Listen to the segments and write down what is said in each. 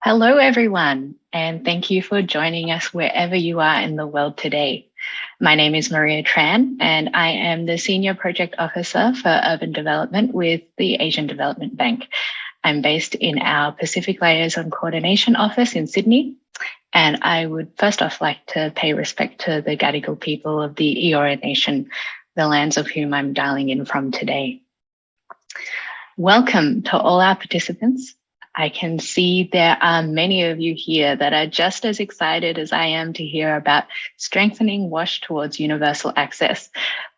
Hello, everyone, and thank you for joining us wherever you are in the world today. My name is Maria Tran, and I am the Senior Project Officer for Urban Development with the Asian Development Bank. I'm based in our Pacific Liaison Coordination Office in Sydney, and I would first off like to pay respect to the Gadigal people of the Eora Nation, the lands of whom I'm dialing in from today. Welcome to all our participants. I can see there are many of you here that are just as excited as I am to hear about strengthening WASH towards universal access.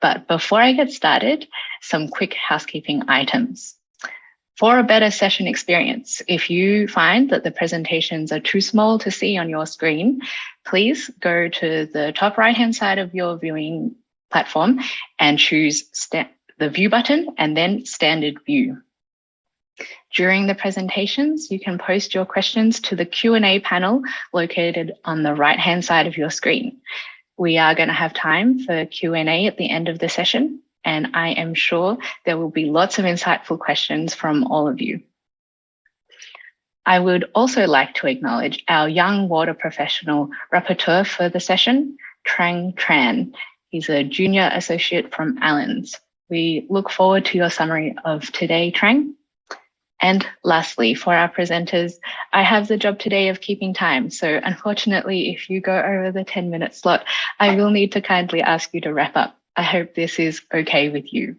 But before I get started, some quick housekeeping items. For a better session experience, if you find that the presentations are too small to see on your screen, please go to the top right-hand side of your viewing platform and choose the view button and then standard view. During the presentations, you can post your questions to the Q&A panel located on the right-hand side of your screen. We are going to have time for Q&A at the end of the session, and I am sure there will be lots of insightful questions from all of you. I would also like to acknowledge our young water professional rapporteur for the session, Trang Tran. He's a junior associate from Allens. We look forward to your summary of today, Trang. And lastly, for our presenters, I have the job today of keeping time. So unfortunately, if you go over the 10-minute slot, I will need to kindly ask you to wrap up. I hope this is okay with you.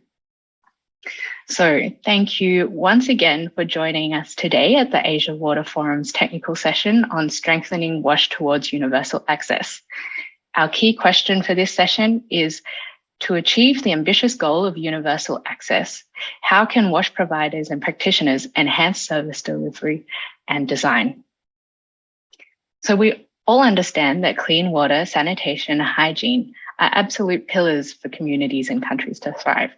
So thank you once again for joining us today at the Asia Water Forum's technical session on strengthening WASH towards universal access. Our key question for this session is, to achieve the ambitious goal of universal access, how can WASH providers and practitioners enhance service delivery and design? So we all understand that clean water, sanitation, and hygiene are absolute pillars for communities and countries to thrive.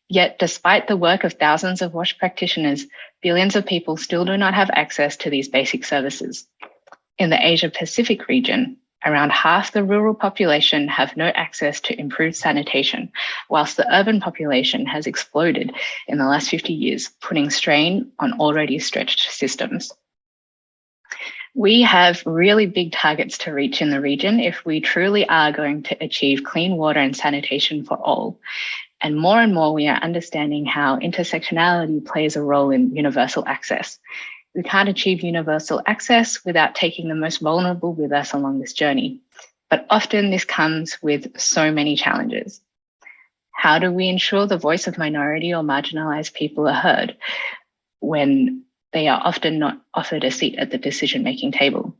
Yet, despite the work of thousands of WASH practitioners, billions of people still do not have access to these basic services. In the Asia Pacific region, around half the rural population have no access to improved sanitation, whilst the urban population has exploded in the last 50 years, putting strain on already stretched systems. We have really big targets to reach in the region if we truly are going to achieve clean water and sanitation for all. And more we are understanding how intersectionality plays a role in universal access. We can't achieve universal access without taking the most vulnerable with us along this journey. But often this comes with so many challenges. How do we ensure the voice of minority or marginalized people are heard when they are often not offered a seat at the decision-making table?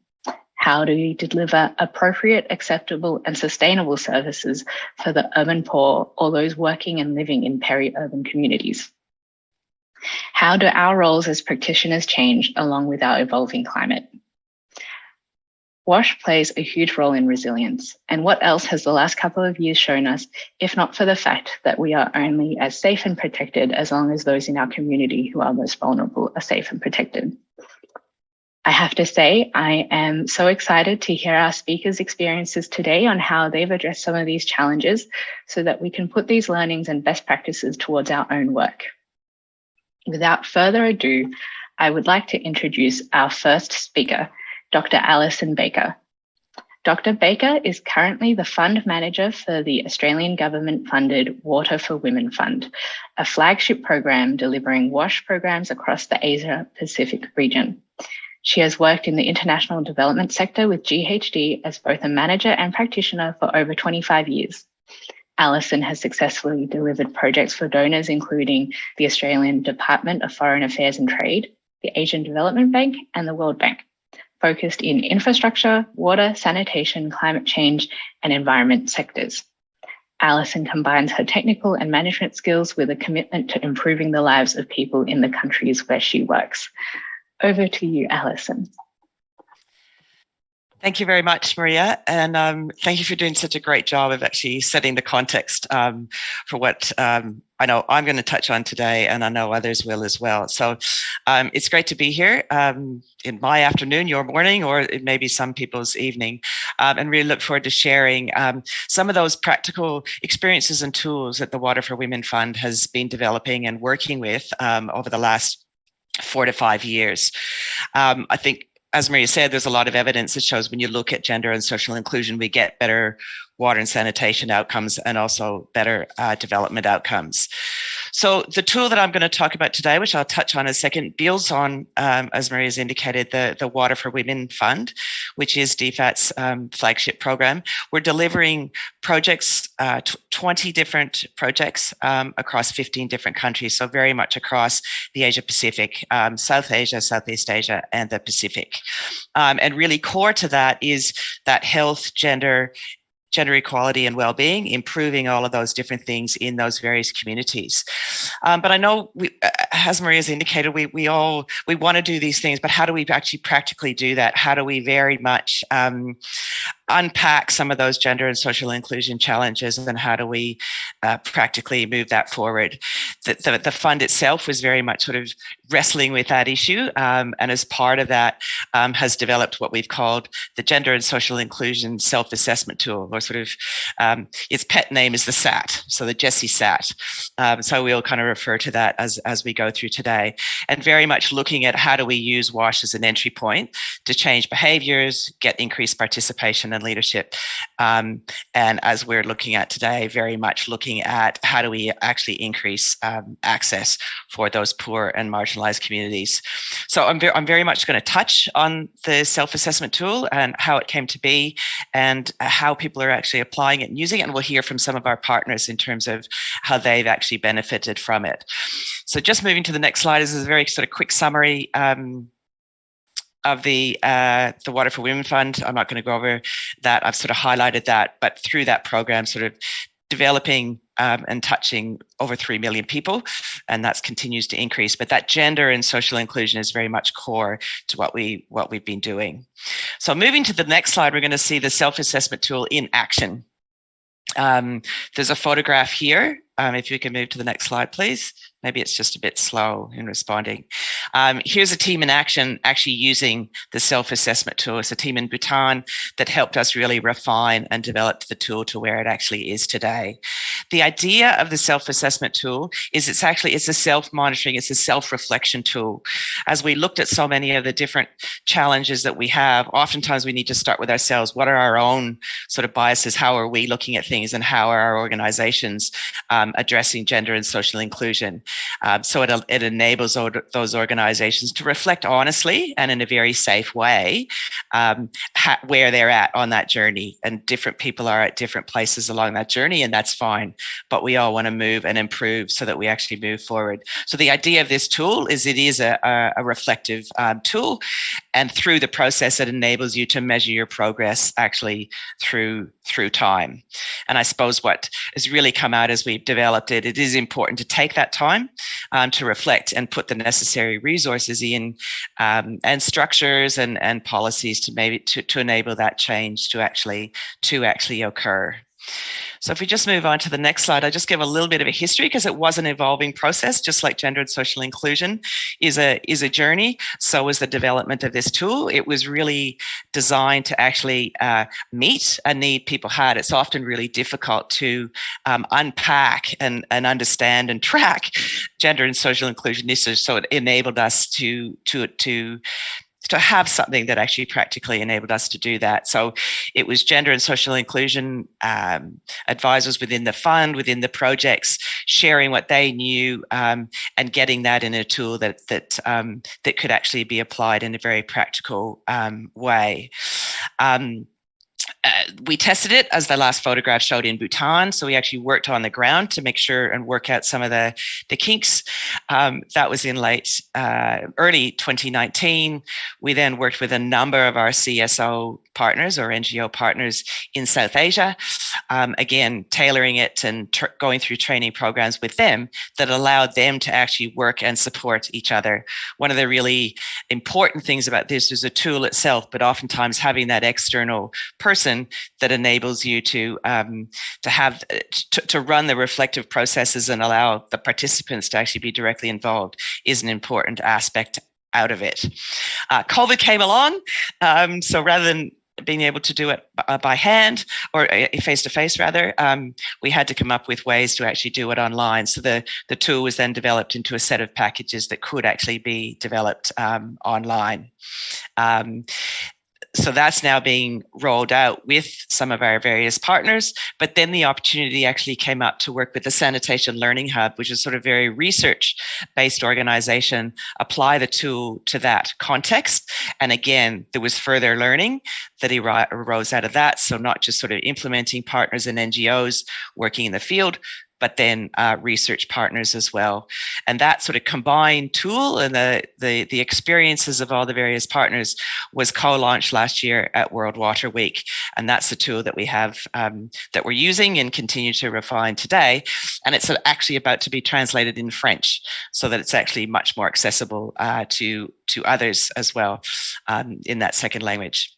How do we deliver appropriate, acceptable, and sustainable services for the urban poor or those working and living in peri-urban communities? How do our roles as practitioners change along with our evolving climate? WASH plays a huge role in resilience, and what else has the last couple of years shown us, if not for the fact that we are only as safe and protected as long as those in our community who are most vulnerable are safe and protected? I have to say, I am so excited to hear our speakers' experiences today on how they've addressed some of these challenges so that we can put these learnings and best practices towards our own work. Without further ado, I would like to introduce our first speaker, Dr. Alison Baker. Dr. Baker is currently the fund manager for the Australian government-funded Water for Women Fund, a flagship program delivering WASH programs across the Asia-Pacific region. She has worked in the international development sector with GHD as both a manager and practitioner for over 25 years. Alison has successfully delivered projects for donors including the Australian Department of Foreign Affairs and Trade, the Asian Development Bank, and the World Bank, focused in infrastructure, water, sanitation, climate change, and environment sectors. Alison combines her technical and management skills with a commitment to improving the lives of people in the countries where she works. Over to you, Alison. Thank you very much, Maria, and thank you for doing such a great job of actually setting the context for what I know I'm going to touch on today, and I know others will as well. So it's great to be here in my afternoon, your morning, or it may be some people's evening, and really look forward to sharing some of those practical experiences and tools that the Water for Women Fund has been developing and working with over the last 4 to 5 years. I think as Maria said, there's a lot of evidence that shows when you look at gender and social inclusion, we get better water and sanitation outcomes and also better development outcomes. So the tool that I'm going to talk about today, which I'll touch on in a second, builds on, as Maria's indicated, the Water for Women Fund, which is DFAT's flagship program. We're delivering projects, 20 different projects across 15 different countries, so very much across the Asia Pacific, South Asia, Southeast Asia, and the Pacific. And really core to that is that health, gender equality and well-being, improving all of those different things in those various communities. But I know, as Maria's indicated, we want to do these things, but how do we actually practically do that? How do we very much unpack some of those gender and social inclusion challenges, and how do we practically move that forward? The fund itself was very much sort of wrestling with that issue, and as part of that has developed what we've called the Gender and Social Inclusion Self-Assessment Tool, or sort of its pet name is the SAT, so the Jessie SAT. So we'll kind of refer to that as we go through today, and very much looking at how do we use WASH as an entry point to change behaviours, get increased participation and leadership. And as we're looking at today, very much looking at how do we actually increase access for those poor and marginalized communities. So I'm very much going to touch on the self-assessment tool and how it came to be and how people are actually applying it and using it. And we'll hear from some of our partners in terms of how they've actually benefited from it. So just moving to the next slide, this is a very sort of quick summary of the Water for Women Fund. I'm not going to go over that. I've sort of highlighted that, but through that program, sort of developing and touching over 3 million people, and that continues to increase. But that gender and social inclusion is very much core to what we've been doing. So moving to the next slide, we're going to see the self-assessment tool in action. There's a photograph here. If you can move to the next slide, please. Maybe it's just a bit slow in responding. Here's a team in action actually using the self-assessment tool. It's a team in Bhutan that helped us really refine and develop the tool to where it actually is today. The idea of the self-assessment tool is it's a self-monitoring, it's a self-reflection tool. As we looked at so many of the different challenges that we have, oftentimes we need to start with ourselves. What are our own sort of biases? How are we looking at things, and how are our organizations addressing gender and social inclusion? So it enables those organizations to reflect honestly and in a very safe way where they're at on that journey. And different people are at different places along that journey, and that's fine. But we all want to move and improve so that we actually move forward. So the idea of this tool is it is a reflective tool, and through the process, it enables you to measure your progress actually through time. And I suppose what has really come out as we've developed it, it is important to take that time to reflect and put the necessary resources in and structures and policies to maybe to enable that change to actually occur. So if we just move on to the next slide, I just give a little bit of a history because it was an evolving process, just like gender and social inclusion is a journey. So was the development of this tool. It was really designed to actually meet a need people had. It's often really difficult to unpack and understand and track gender and social inclusion issues. So it enabled us to have something that actually practically enabled us to do that. So it was gender and social inclusion advisors within the fund, within the projects, sharing what they knew and getting that in a tool that could actually be applied in a very practical way. We tested it, as the last photograph showed, in Bhutan. So we actually worked on the ground to make sure and work out some of the kinks. That was in early 2019. We then worked with a number of our CSO partners or NGO partners in South Asia, again, tailoring it and going through training programs with them that allowed them to actually work and support each other. One of the really important things about this is a tool itself, but oftentimes having that external person that enables you to run the reflective processes and allow the participants to actually be directly involved is an important aspect out of it. COVID came along, so rather than being able to do it by hand or face to face rather, we had to come up with ways to actually do it online. So the tool was then developed into a set of packages that could actually be developed online. So that's now being rolled out with some of our various partners. But then the opportunity actually came up to work with the Sanitation Learning Hub, which is sort of very research-based organization, apply the tool to that context. And again, there was further learning that arose out of that. So not just sort of implementing partners and NGOs working in the field, but then research partners as well. And that sort of combined tool and the experiences of all the various partners was co-launched last year at World Water Week. And that's the tool that we have that we're using and continue to refine today. And it's actually about to be translated in French so that it's actually much more accessible to others as well in that second language.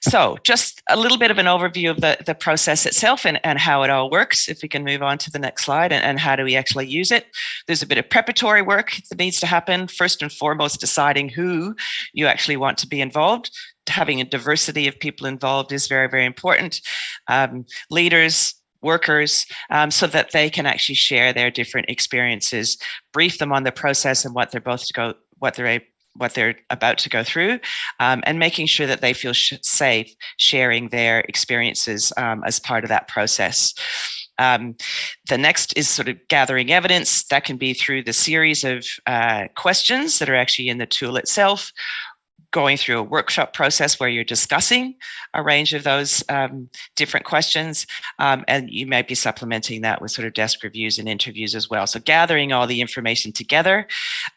So just a little bit of an overview of the process itself and how it all works. If we can move on to the next slide, and how do we actually use it. There's a bit of preparatory work that needs to happen. First and foremost, deciding who you actually want to be involved. Having a diversity of people involved is very, very important. Leaders, workers, so that they can actually share their different experiences, brief them on the process and what they're about to go through, and making sure that they feel safe sharing their experiences as part of that process. The next is sort of gathering evidence. That can be through the series of questions that are actually in the tool itself, going through a workshop process where you're discussing a range of those different questions, and you may be supplementing that with sort of desk reviews and interviews as well. So gathering all the information together,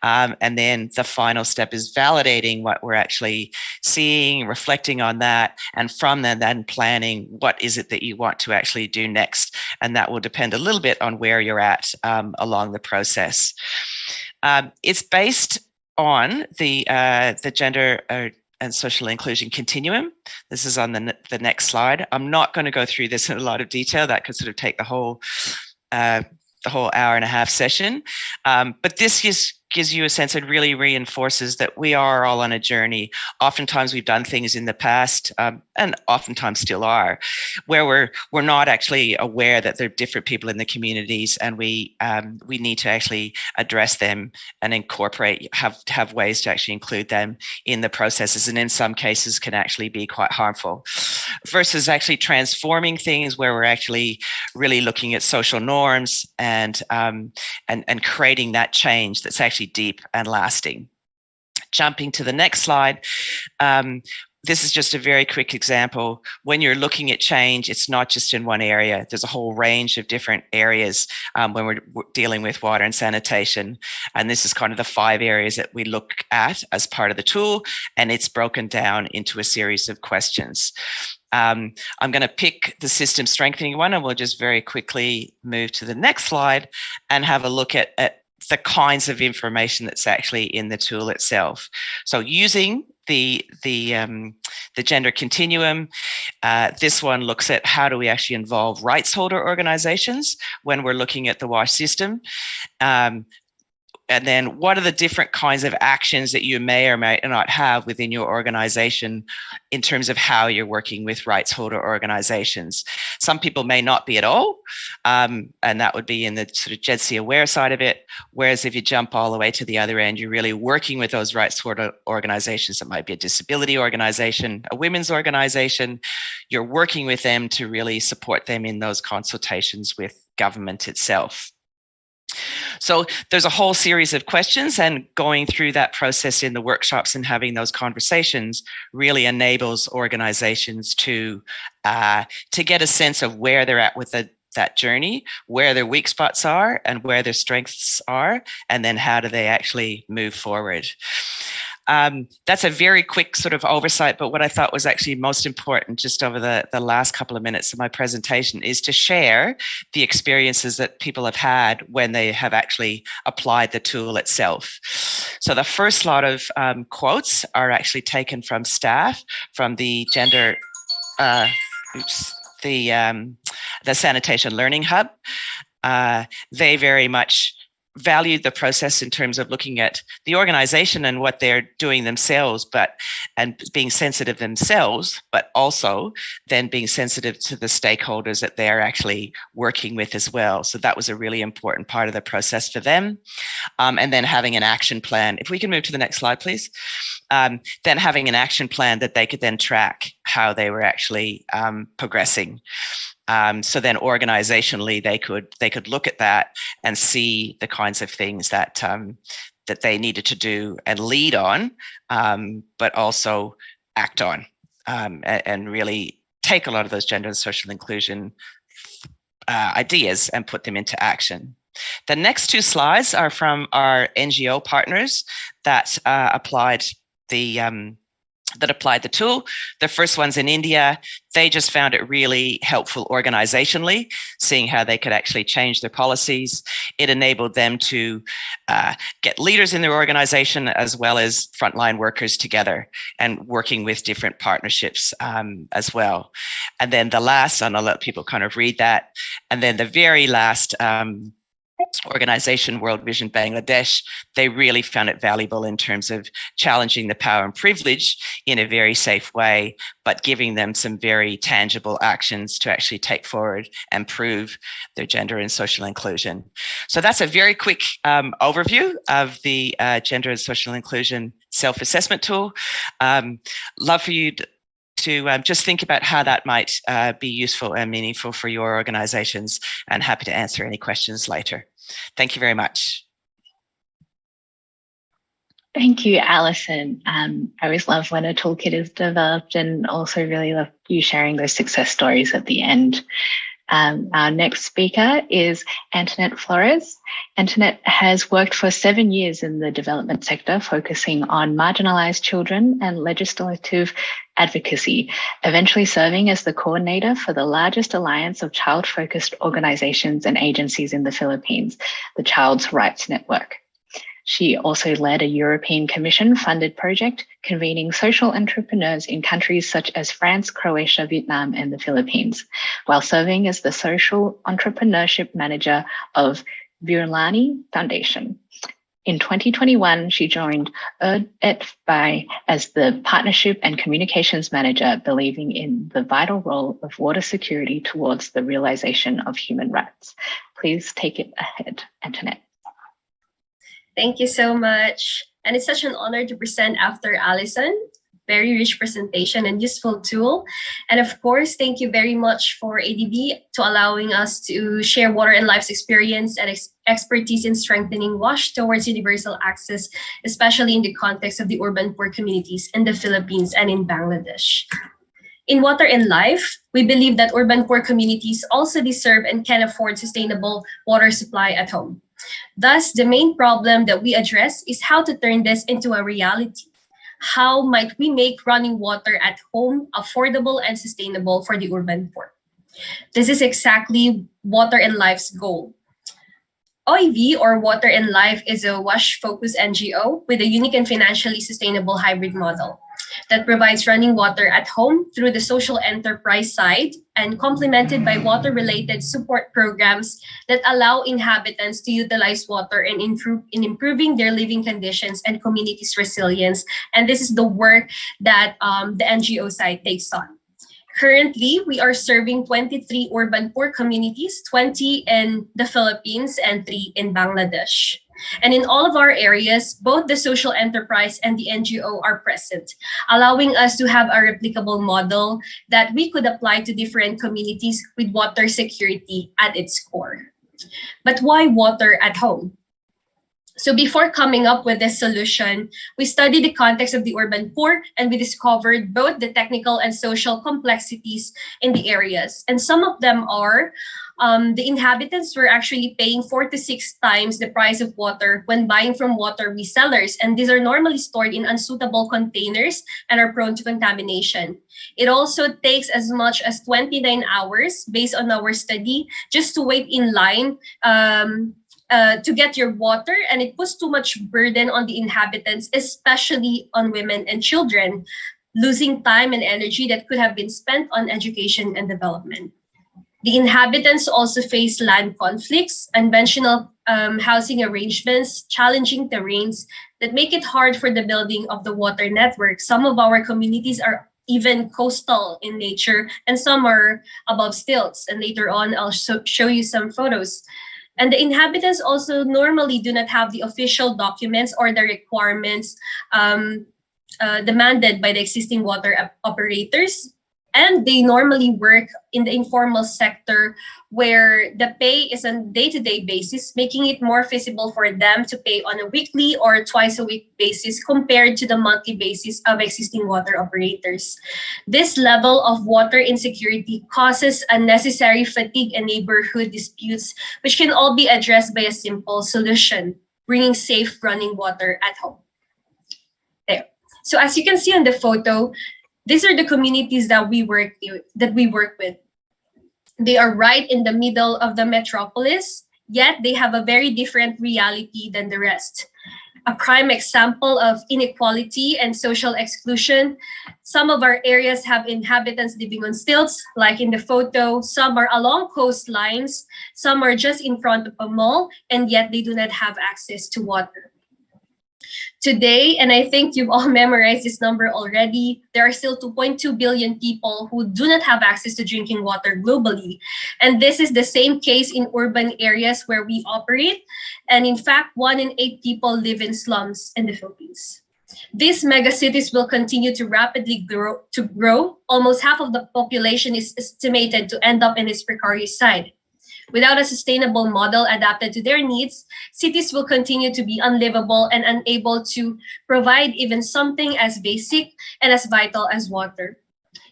and then the final step is validating what we're actually seeing, reflecting on that, and from then planning what is it that you want to actually do next. And that will depend a little bit on where you're at along the process. It's based on the gender and social inclusion continuum. This is on the next slide. I'm not going to go through this in a lot of detail. That could sort of take the whole hour and a half session. But this gives you a sense and really reinforces that we are all on a journey. Oftentimes we've done things in the past, and oftentimes still are, where we're not actually aware that there are different people in the communities, and we need to actually address them and incorporate, have ways to actually include them in the processes, and in some cases can actually be quite harmful. Versus actually transforming things where we're actually really looking at social norms and creating that change that's actually deep and lasting. Jumping to the next slide. This is just a very quick example. When you're looking at change, it's not just in one area. There's a whole range of different areas when we're dealing with water and sanitation. And this is kind of the 5 areas that we look at as part of the tool. And it's broken down into a series of questions. I'm going to pick the system strengthening one, and we'll just very quickly move to the next slide and have a look at the kinds of information that's actually in the tool itself. So using the gender continuum, this one looks at how do we actually involve rights holder organizations when we're looking at the WASH system. And then what are the different kinds of actions that you may or may not have within your organization in terms of how you're working with rights holder organizations? Some people may not be at all, and that would be in the sort of GEDC aware side of it. Whereas if you jump all the way to the other end, you're really working with those rights holder organizations. It might be a disability organization, a women's organization. You're working with them to really support them in those consultations with government itself. So there's a whole series of questions, and going through that process in the workshops and having those conversations really enables organizations to get a sense of where they're at with that journey, where their weak spots are and where their strengths are, and then how do they actually move forward. That's a very quick sort of oversight, but what I thought was actually most important just over the last couple of minutes of my presentation is to share the experiences that people have had when they have actually applied the tool itself. So the first lot of quotes are actually taken from staff from the the Sanitation Learning Hub. They very much valued the process in terms of looking at the organization and what they're doing themselves, and being sensitive themselves, but also then being sensitive to the stakeholders that they're actually working with as well. So that was a really important part of the process for them. And then having an action plan. If we can move to the next slide, please. Then having an action plan that they could then track how they were actually progressing. So then organizationally, they could look at that and see the kinds of things that that they needed to do and lead on, but also act on, and really take a lot of those gender and social inclusion ideas and put them into action. The next two slides are from our NGO partners that applied the tool. The first one's in India. They just found it really helpful organizationally, seeing how they could actually change their policies. It enabled them to get leaders in their organization as well as frontline workers together and working with different partnerships as well. And then the last, and I'll let people kind of read that. And then the very last organization, World Vision Bangladesh, they really found it valuable in terms of challenging the power and privilege in a very safe way, but giving them some very tangible actions to actually take forward and prove their gender and social inclusion. So that's a very quick overview of the gender and social inclusion self-assessment tool. Love for you to just think about how that might be useful and meaningful for your organizations, and happy to answer any questions later. Thank you very much. Thank you, Alison. I always love when a toolkit is developed, and also really love you sharing those success stories at the end. Our next speaker is Antoinette Flores. Antoinette has worked for 7 years in the development sector, focusing on marginalized children and legislative advocacy, eventually serving as the coordinator for the largest alliance of child-focused organizations and agencies in the Philippines, the Child's Rights Network. She also led a European Commission-funded project convening social entrepreneurs in countries such as France, Croatia, Vietnam, and the Philippines, while serving as the social entrepreneurship manager of Virulani Foundation. In 2021, she joined EDFI as the Partnership and Communications Manager, believing in the vital role of water security towards the realization of human rights. Please take it ahead, Antoinette. Thank you so much. And it's such an honor to present after Alison. Very rich presentation and useful tool. And of course, thank you very much for ADB to allowing us to share Water and Life's experience and expertise in strengthening WASH towards universal access, especially in the context of the urban poor communities in the Philippines and in Bangladesh. In Water and Life, we believe that urban poor communities also deserve and can afford sustainable water supply at home. Thus, the main problem that we address is how to turn this into a reality. How might we make running water at home affordable and sustainable for the urban poor? This is exactly Water and Life's goal. OIV, or Water and Life, is a WASH-focused NGO with a unique and financially sustainable hybrid model that provides running water at home through the social enterprise side and complemented by water-related support programs that allow inhabitants to utilize water and in improving their living conditions and communities' resilience. And this is the work that the NGO side takes on. Currently, we are serving 23 urban poor communities, 20 in the Philippines and 3 in Bangladesh. And in all of our areas, both the social enterprise and the NGO are present, allowing us to have a replicable model that we could apply to different communities with water security at its core. But why water at home? So before coming up with this solution, we studied the context of the urban poor, and we discovered both the technical and social complexities in the areas. And some of them are the inhabitants were actually paying 4 to 6 times the price of water when buying from water resellers. And these are normally stored in unsuitable containers and are prone to contamination. It also takes as much as 29 hours based on our study just to wait in line to get your water, and it puts too much burden on the inhabitants, especially on women and children, losing time and energy that could have been spent on education and development. The inhabitants also face land conflicts, unconventional housing arrangements, challenging terrains that make it hard for the building of the water network. Some of our communities are even coastal in nature, and some are above stilts. And later on, I'll show you some photos. And the inhabitants also normally do not have the official documents or the requirements demanded by the existing water operators. And they normally work in the informal sector where the pay is on day-to-day basis, making it more feasible for them to pay on a weekly or twice a week basis compared to the monthly basis of existing water operators. This level of water insecurity causes unnecessary fatigue and neighborhood disputes, which can all be addressed by a simple solution: bringing safe running water at home. There. So as you can see on the photo, these are the communities that we work with. They are right in the middle of the metropolis, yet they have a very different reality than the rest. A prime example of inequality and social exclusion. Some of our areas have inhabitants living on stilts, like in the photo. Some are along coastlines, some are just in front of a mall, and yet they do not have access to water. Today, and I think you've all memorized this number already, there are still 2.2 billion people who do not have access to drinking water globally. And this is the same case in urban areas where we operate. And in fact, 1 in 8 people live in slums in the Philippines. These megacities will continue to rapidly grow. Almost half of the population is estimated to end up in its precarious side. Without a sustainable model adapted to their needs, cities will continue to be unlivable and unable to provide even something as basic and as vital as water.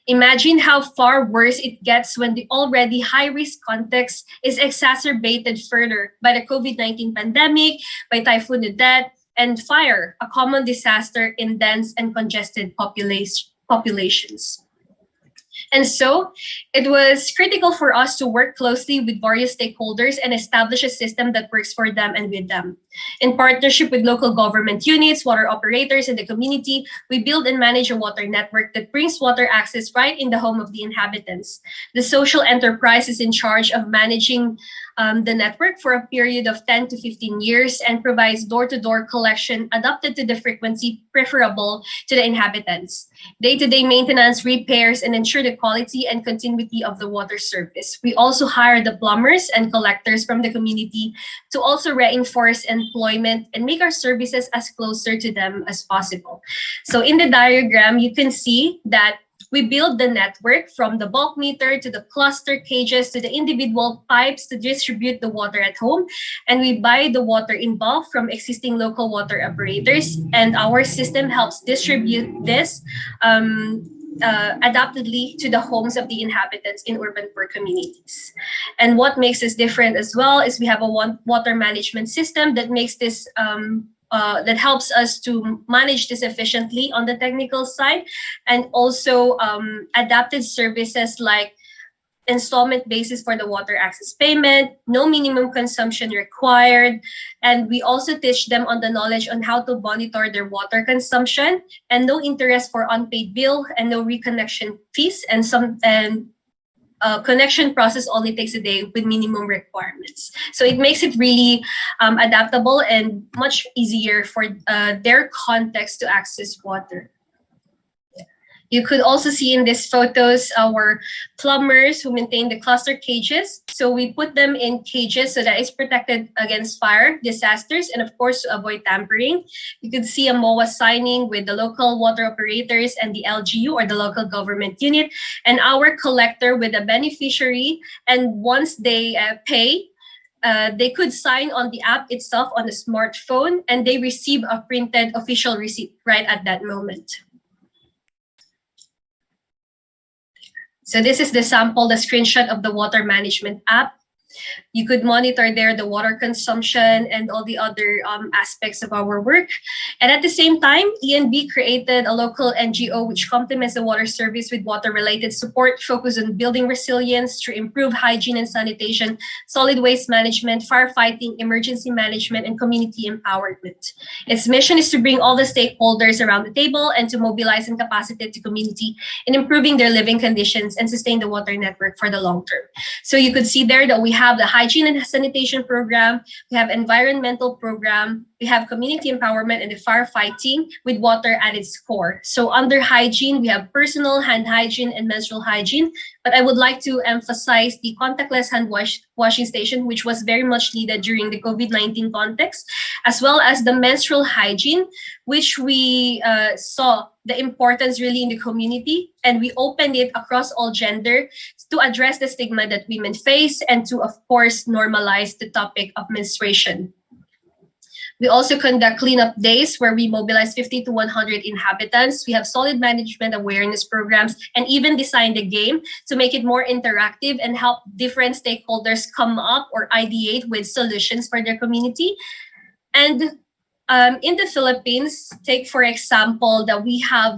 Imagine how far worse it gets when the already high-risk context is exacerbated further by the COVID-19 pandemic, by Typhoon Odette, and fire, a common disaster in dense and congested populations. And so it was critical for us to work closely with various stakeholders and establish a system that works for them and with them. In partnership with local government units, water operators, and the community, we build and manage a water network that brings water access right in the home of the inhabitants. The social enterprise is in charge of managing the network for a period of 10 to 15 years and provides door-to-door collection adapted to the frequency preferable to the inhabitants. Day-to-day maintenance, repairs, and ensure the quality and continuity of the water service. We also hire the plumbers and collectors from the community to also reinforce employment and make our services as closer to them as possible. So in the diagram, you can see that we build the network from the bulk meter to the cluster cages to the individual pipes to distribute the water at home. And we buy the water in bulk from existing local water operators. And our system helps distribute this adaptedly to the homes of the inhabitants in urban poor communities. And what makes us different as well is we have a water management system that makes this that helps us to manage this efficiently on the technical side, and also adapted services like installment basis for the water access payment, no minimum consumption required, and we also teach them on the knowledge on how to monitor their water consumption, and no interest for unpaid bill, and no reconnection fees, and connection process only takes a day with minimum requirements. So it makes it really adaptable and much easier for their context to access water. You could also see in these photos our plumbers who maintain the cluster cages. So we put them in cages so that it's protected against fire, disasters, and of course to avoid tampering. You could see a MOA signing with the local water operators and the LGU or the local government unit, and our collector with the beneficiary. And once they pay, they could sign on the app itself on the smartphone, and they receive a printed official receipt right at that moment. So this is the sample, the screenshot of the water management app. You could monitor there the water consumption and all the other aspects of our work. And at the same time, ENB created a local NGO which complements the water service with water-related support, focused on building resilience through improved hygiene and sanitation, solid waste management, firefighting, emergency management, and community empowerment. Its mission is to bring all the stakeholders around the table and to mobilize and capacitate the community in improving their living conditions and sustain the water network for the long term. So you could see there that we have the hygiene and sanitation program, we have environmental program, we have community empowerment and the firefighting with water at its core. So under hygiene, we have personal hand hygiene and menstrual hygiene, but I would like to emphasize the contactless hand washing station, which was very much needed during the COVID-19 context, as well as the menstrual hygiene, which we saw the importance really in the community, and we opened it across all gender to address the stigma that women face and to, of course, normalize the topic of menstruation. We also conduct cleanup days where we mobilize 50 to 100 inhabitants. We have solid management awareness programs and even designed a game to make it more interactive and help different stakeholders come up or ideate with solutions for their community. And in the Philippines, take for example that we have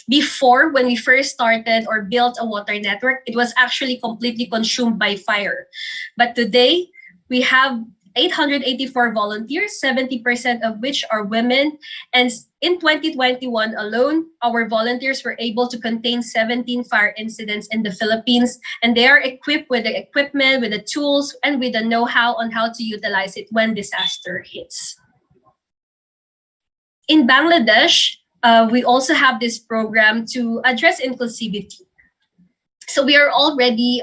before, when we first started or built a water network, it was actually completely consumed by fire. But today we have 884 volunteers, 70% of which are women. And in 2021 alone, our volunteers were able to contain 17 fire incidents in the Philippines. And they are equipped with the equipment, with the tools, and with the know-how on how to utilize it when disaster hits. In Bangladesh, we also have this program to address inclusivity. So we are already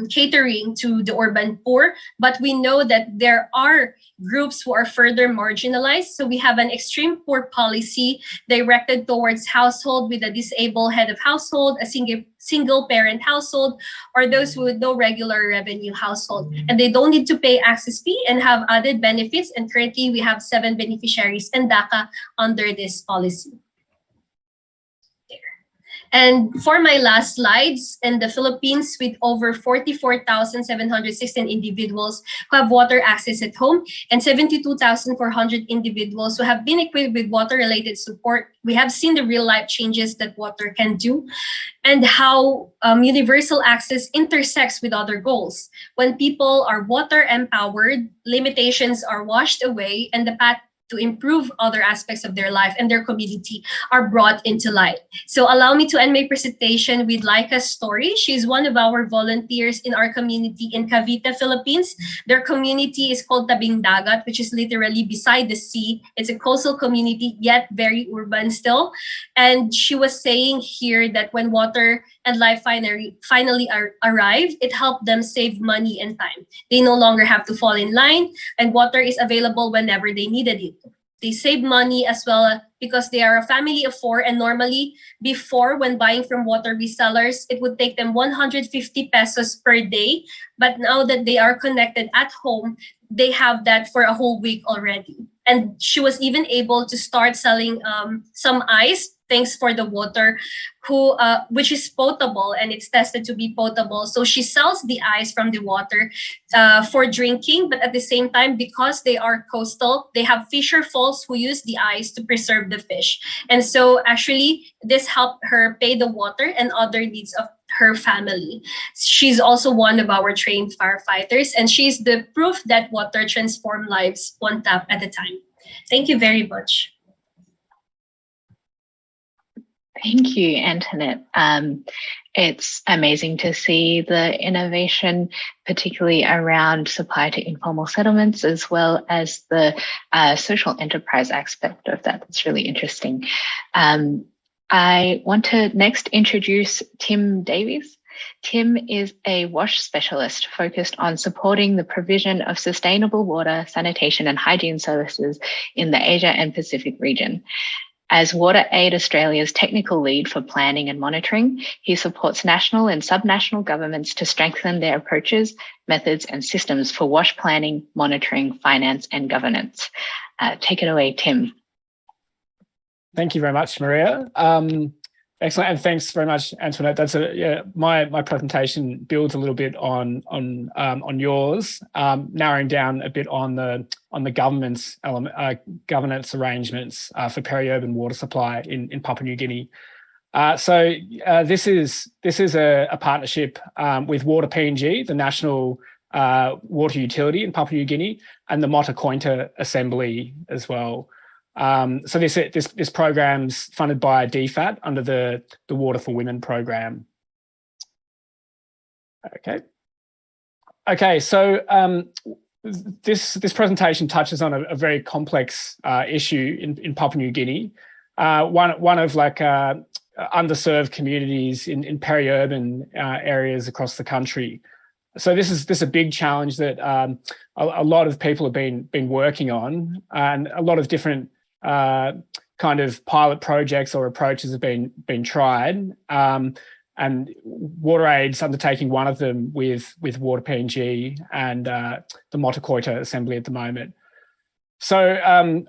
catering to the urban poor, but we know that there are groups who are further marginalized. So we have an extreme poor policy directed towards household with a disabled head of household, a single parent household, or those with no regular revenue household. And they don't need to pay access fee and have added benefits. And currently we have 7 beneficiaries in DACA under this policy. And for my last slides, in the Philippines, with over 44,716 individuals who have water access at home and 72,400 individuals who have been equipped with water-related support, we have seen the real-life changes that water can do and how universal access intersects with other goals. When people are water-empowered, limitations are washed away and the path to improve other aspects of their life and their community are brought into light. So allow me to end my presentation with Laika's story. She's one of our volunteers in our community in Cavite, Philippines. Their community is called Tabing Dagat, which is literally beside the sea. It's a coastal community, yet very urban still. And she was saying here that when water and life finally arrived, it helped them save money and time. They no longer have to fall in line, and water is available whenever they needed it. They save money as well because they are a family of 4, and normally before, when buying from water resellers, it would take them 150 pesos per day. But now that they are connected at home, they have that for a whole week already. And she was even able to start selling some ice, thanks for the water, which is potable and it's tested to be potable. So she sells the ice from the water for drinking, but at the same time, because they are coastal, they have fisher folks who use the ice to preserve the fish. And so actually, this helped her pay the water and other needs of her family. She's also one of our trained firefighters, and she's the proof that water transforms lives one tap at a time. Thank you very much. Thank you, Antoinette. It's amazing to see the innovation, particularly around supply to informal settlements, as well as the social enterprise aspect of that. That's really interesting. I want to next introduce Tim Davies. Tim is a WASH specialist focused on supporting the provision of sustainable water, sanitation, and hygiene services in the Asia and Pacific region. As WaterAid Australia's technical lead for planning and monitoring, he supports national and subnational governments to strengthen their approaches, methods, and systems for WASH planning, monitoring, finance, and governance. Take it away, Tim. Thank you very much, Maria. Excellent, and thanks very much, Antoinette. That's my presentation builds a little bit on yours, narrowing down a bit on the government's governance arrangements for peri-urban water supply in Papua New Guinea. This is a partnership with Water PNG, the national water utility in Papua New Guinea, and the Motacointa Assembly as well. So this program's funded by DFAT under the Water for Women program. Okay. So this presentation touches on a very complex issue in Papua New Guinea. One of underserved communities in peri-urban areas across the country. So this is a big challenge that a lot of people have been working on, and a lot of different kind of pilot projects or approaches have been tried, and WaterAid's undertaking one of them with Water PNG and the Motacointa Assembly at the moment. So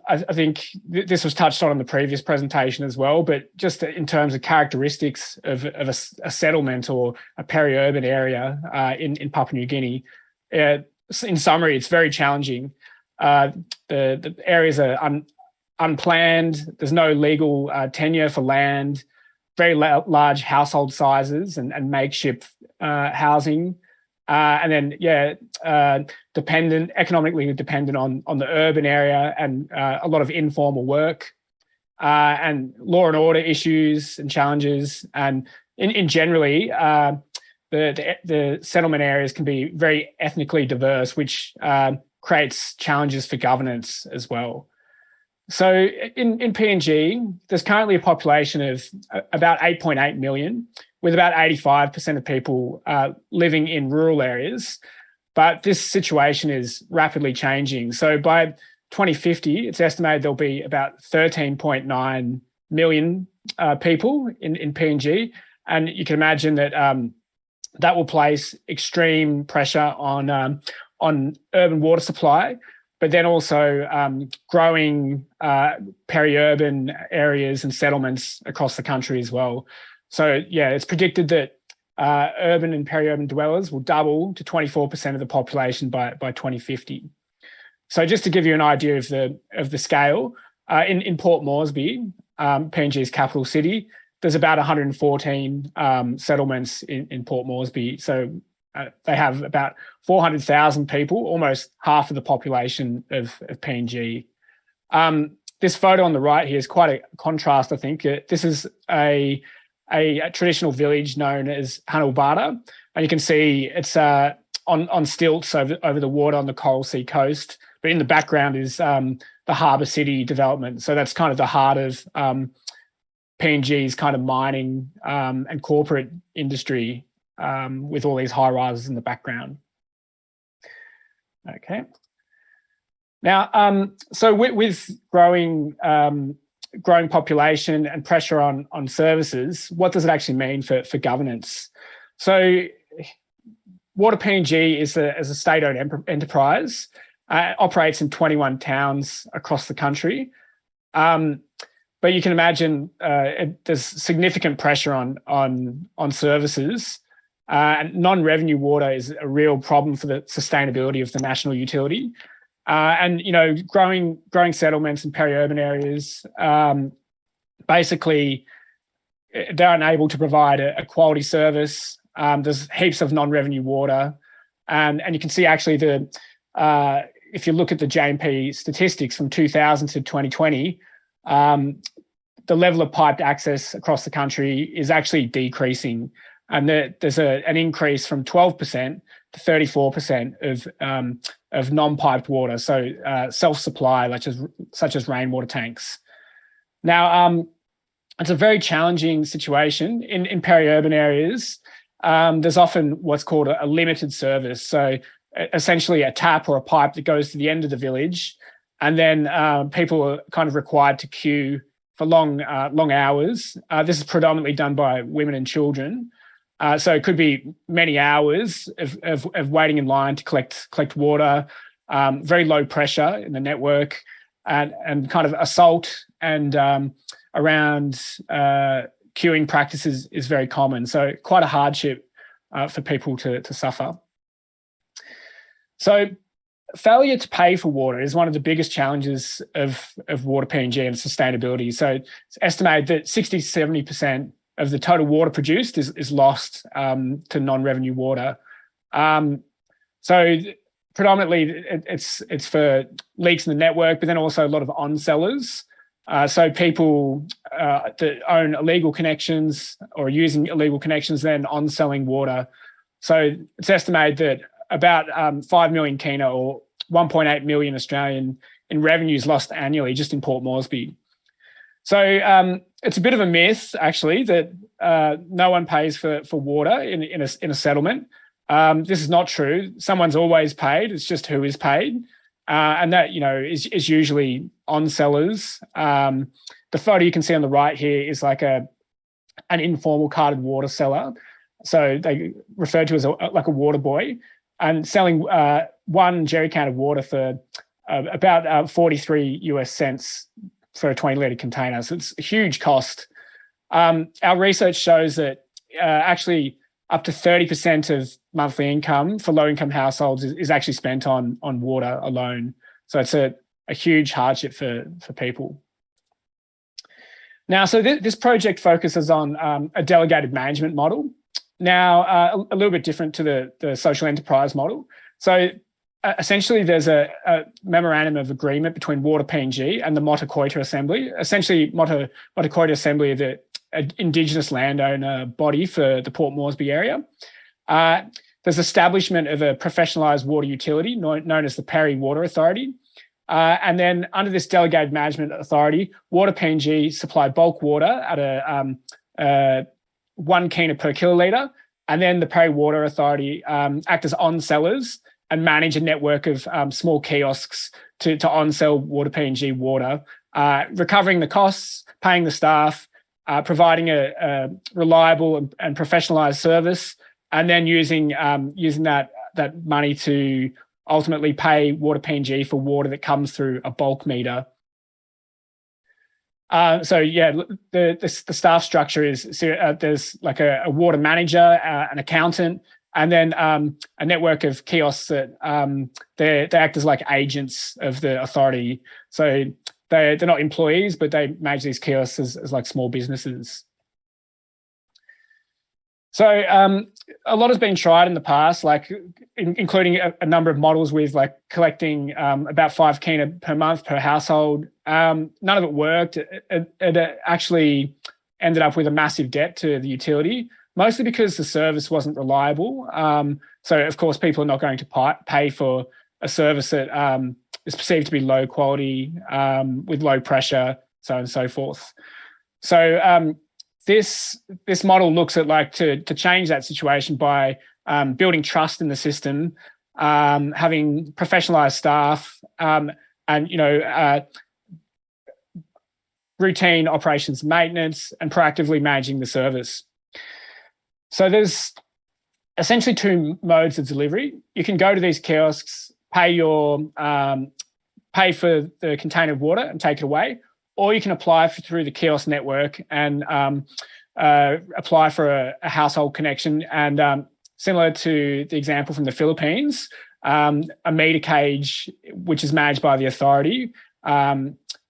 I think this was touched on in the previous presentation as well, but just in terms of characteristics of a settlement or a peri-urban area in Papua New Guinea, in summary, it's very challenging. The areas are unplanned. There's no legal tenure for land, very large household sizes and makeshift housing. And then, economically dependent on the urban area, and a lot of informal work, and law and order issues and challenges. And in generally, the settlement areas can be very ethnically diverse, which creates challenges for governance as well. So in PNG, there's currently a population of about 8.8 million, with about 85% of people living in rural areas. But this situation is rapidly changing. So by 2050, it's estimated there'll be about 13.9 million people in PNG. And you can imagine that that will place extreme pressure on urban water supply, but then also growing peri-urban areas and settlements across the country as well. So it's predicted that urban and peri-urban dwellers will double to 24% of the population by 2050. So just to give you an idea of the scale, in Port Moresby, PNG's capital city, there's about 114 settlements in Port Moresby. So they have about 400,000 people, almost half of the population of PNG. This photo on the right here is quite a contrast, I think. This is a traditional village known as Hanulbada, and you can see it's on stilts over the water on the Coral Sea coast. But in the background is the Harbour City development. So that's kind of the heart of PNG's kind of mining and corporate industry, with all these high rises in the background. Okay. Now, so with growing population and pressure on services, what does it actually mean for governance? So Water PNG is a state-owned enterprise, operates in 21 towns across the country. But you can imagine there's significant pressure on services. And non-revenue water is a real problem for the sustainability of the national utility. And growing settlements in peri-urban areas, basically they're unable to provide a quality service. There's heaps of non-revenue water, and you can see actually if you look at the JMP statistics from 2000 to 2020, the level of piped access across the country is actually decreasing, and there's an increase from 12% to 34% of non-piped water, so self-supply, such as rainwater tanks. Now, it's a very challenging situation in peri-urban areas. There's often what's called a limited service, so essentially a tap or a pipe that goes to the end of the village, and then people are kind of required to queue for long hours. This is predominantly done by women and children. So it could be many hours of waiting in line to collect water, very low pressure in the network, and kind of assault and around queuing practices is very common. So quite a hardship for people to suffer. So failure to pay for water is one of the biggest challenges of water PNG and sustainability. So it's estimated that 60 to 70% of the total water produced is lost to non-revenue water. So predominantly it's for leaks in the network, but then also a lot of on-sellers. So people that own illegal connections or using illegal connections then on-selling water. So it's estimated that about 5 million kina or 1.8 million Australian in revenues lost annually just in Port Moresby. So it's a bit of a myth, actually, that no one pays for water in a settlement. This is not true. Someone's always paid. It's just who is paid. And that, is usually on sellers. The photo you can see on the right here is like an informal carded water seller. So they refer to as like a water boy, and selling one jerry can of water for about 43 US cents for a 20-litre container. So it's a huge cost. Our research shows that actually up to 30% of monthly income for low-income households is actually spent on water alone. So it's a huge hardship for people. Now, so this project focuses on a delegated management model. Now, a little bit different to the social enterprise model. So essentially, there's a memorandum of agreement between Water PNG and the Mota Koita Assembly. Essentially, Mota Koita Assembly are the Indigenous landowner body for the Port Moresby area. There's establishment of a professionalised water utility known as the Perry Water Authority. And then under this delegated management authority, Water PNG supply bulk water at a 1 kina per kilolitre, and then the Perry Water Authority act as on-sellers and manage a network of small kiosks to on-sell Water PNG water, recovering the costs, paying the staff, providing a reliable and professionalised service, and then using that money to ultimately pay Water PNG for water that comes through a bulk meter. So yeah, the staff structure is there's like a water manager, an accountant, and then a network of kiosks that they act as like agents of the authority. So they're not employees, but they manage these kiosks as like small businesses. So a lot has been tried in the past, like including a number of models with like collecting about 5 kina per month per household. None of it worked. It actually ended up with a massive debt to the utility, mostly because the service wasn't reliable. So of course, people are not going to pay for a service that is perceived to be low quality, with low pressure, so on and so forth. So this model looks at like to change that situation by building trust in the system, having professionalized staff, and routine operations and maintenance, and proactively managing the service. So there's essentially 2 modes of delivery. You can go to these kiosks, pay for the container of water and take it away, or you can apply through the kiosk network and apply for a household connection. And similar to the example from the Philippines, a meter cage, which is managed by the authority,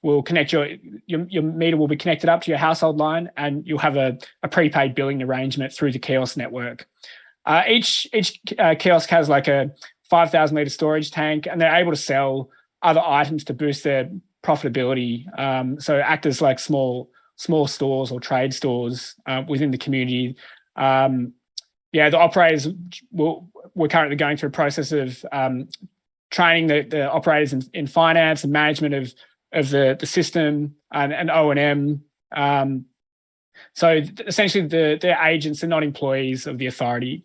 will connect your meter will be connected up to your household line, and you'll have a prepaid billing arrangement through the kiosk network. Each kiosk has like a 5,000 litre storage tank, and they're able to sell other items to boost their profitability. So act as like small stores or trade stores within the community. The operators we're currently going through a process of training the operators in finance and management of the system and O&M. So essentially they're agents and not employees of the authority.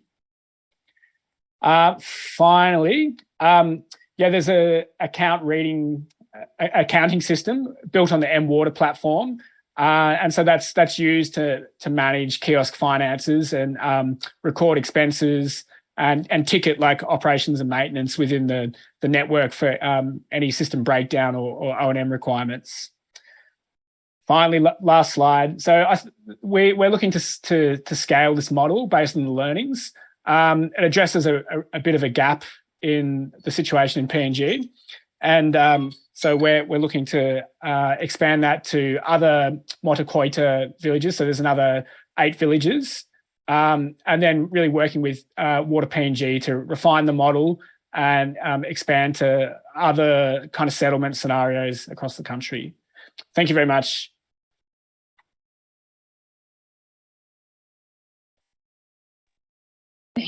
Finally, there's a accounting system built on the M-Water platform. And so that's used to manage kiosk finances and record expenses and ticket like operations and maintenance within the network for any system breakdown or O&M requirements. finally, last slide. So we're looking to scale this model based on the learnings. It addresses a bit of a gap in the situation in PNG. And so we're looking to expand that to other Motakoita villages. So there's another 8 villages. And then really working with Water PNG to refine the model and expand to other kind of settlement scenarios across the country. Thank you very much.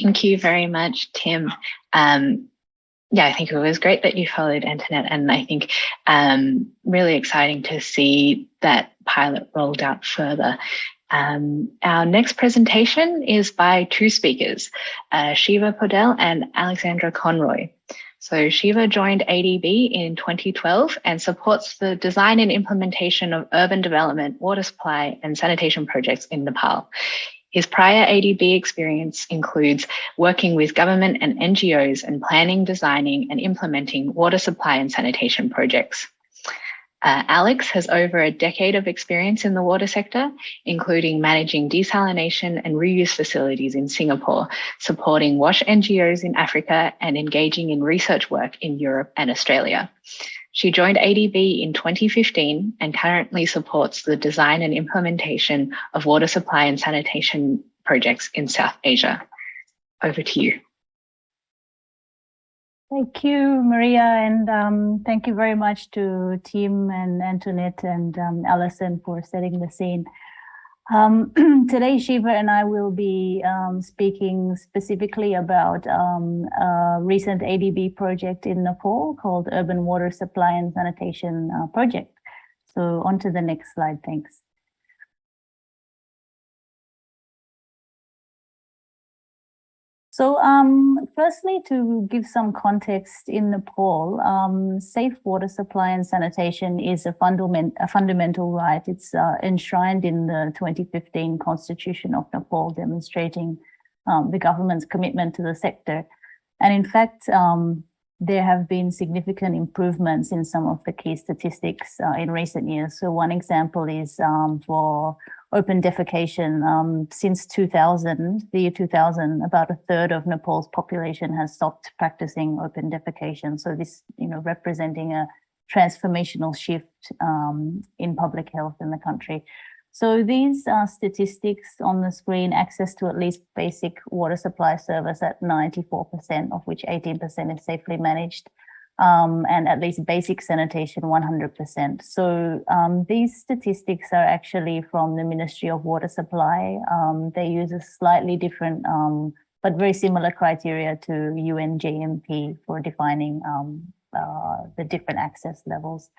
Thank you very much, Tim. Yeah, I think it was great that you followed Antoinette, and I think really exciting to see that pilot rolled out further. Our next presentation is by 2 speakers, Shiva Podell and Alexandra Conroy. So Shiva joined ADB in 2012 and supports the design and implementation of urban development, water supply, and sanitation projects in Nepal. His prior ADB experience includes working with government and NGOs and planning, designing, and implementing water supply and sanitation projects. Alex has over a decade of experience in the water sector, including managing desalination and reuse facilities in Singapore, supporting WASH NGOs in Africa, and engaging in research work in Europe and Australia. She joined ADB in 2015 and currently supports the design and implementation of water supply and sanitation projects in South Asia. Over to you. Thank you, Maria, and thank you very much to Tim and Antoinette and Alison for setting the scene. Today, Shiva and I will be speaking specifically about a recent ADB project in Nepal called Urban Water Supply and Sanitation Project. So on to the next slide, thanks. So firstly, to give some context, in Nepal, safe water supply and sanitation is a fundamental right. It's enshrined in the 2015 Constitution of Nepal, demonstrating the government's commitment to the sector. And in fact, there have been significant improvements in some of the key statistics in recent years. So one example is for open defecation. Since 2000, the year 2000, about a third of Nepal's population has stopped practicing open defecation. So this, representing a transformational shift in public health in the country. So these statistics on the screen, access to at least basic water supply service at 94%, of which 18% is safely managed, and at least basic sanitation 100%. So these statistics are actually from the Ministry of Water Supply. They use a slightly different but very similar criteria to UNGMP for defining the different access levels.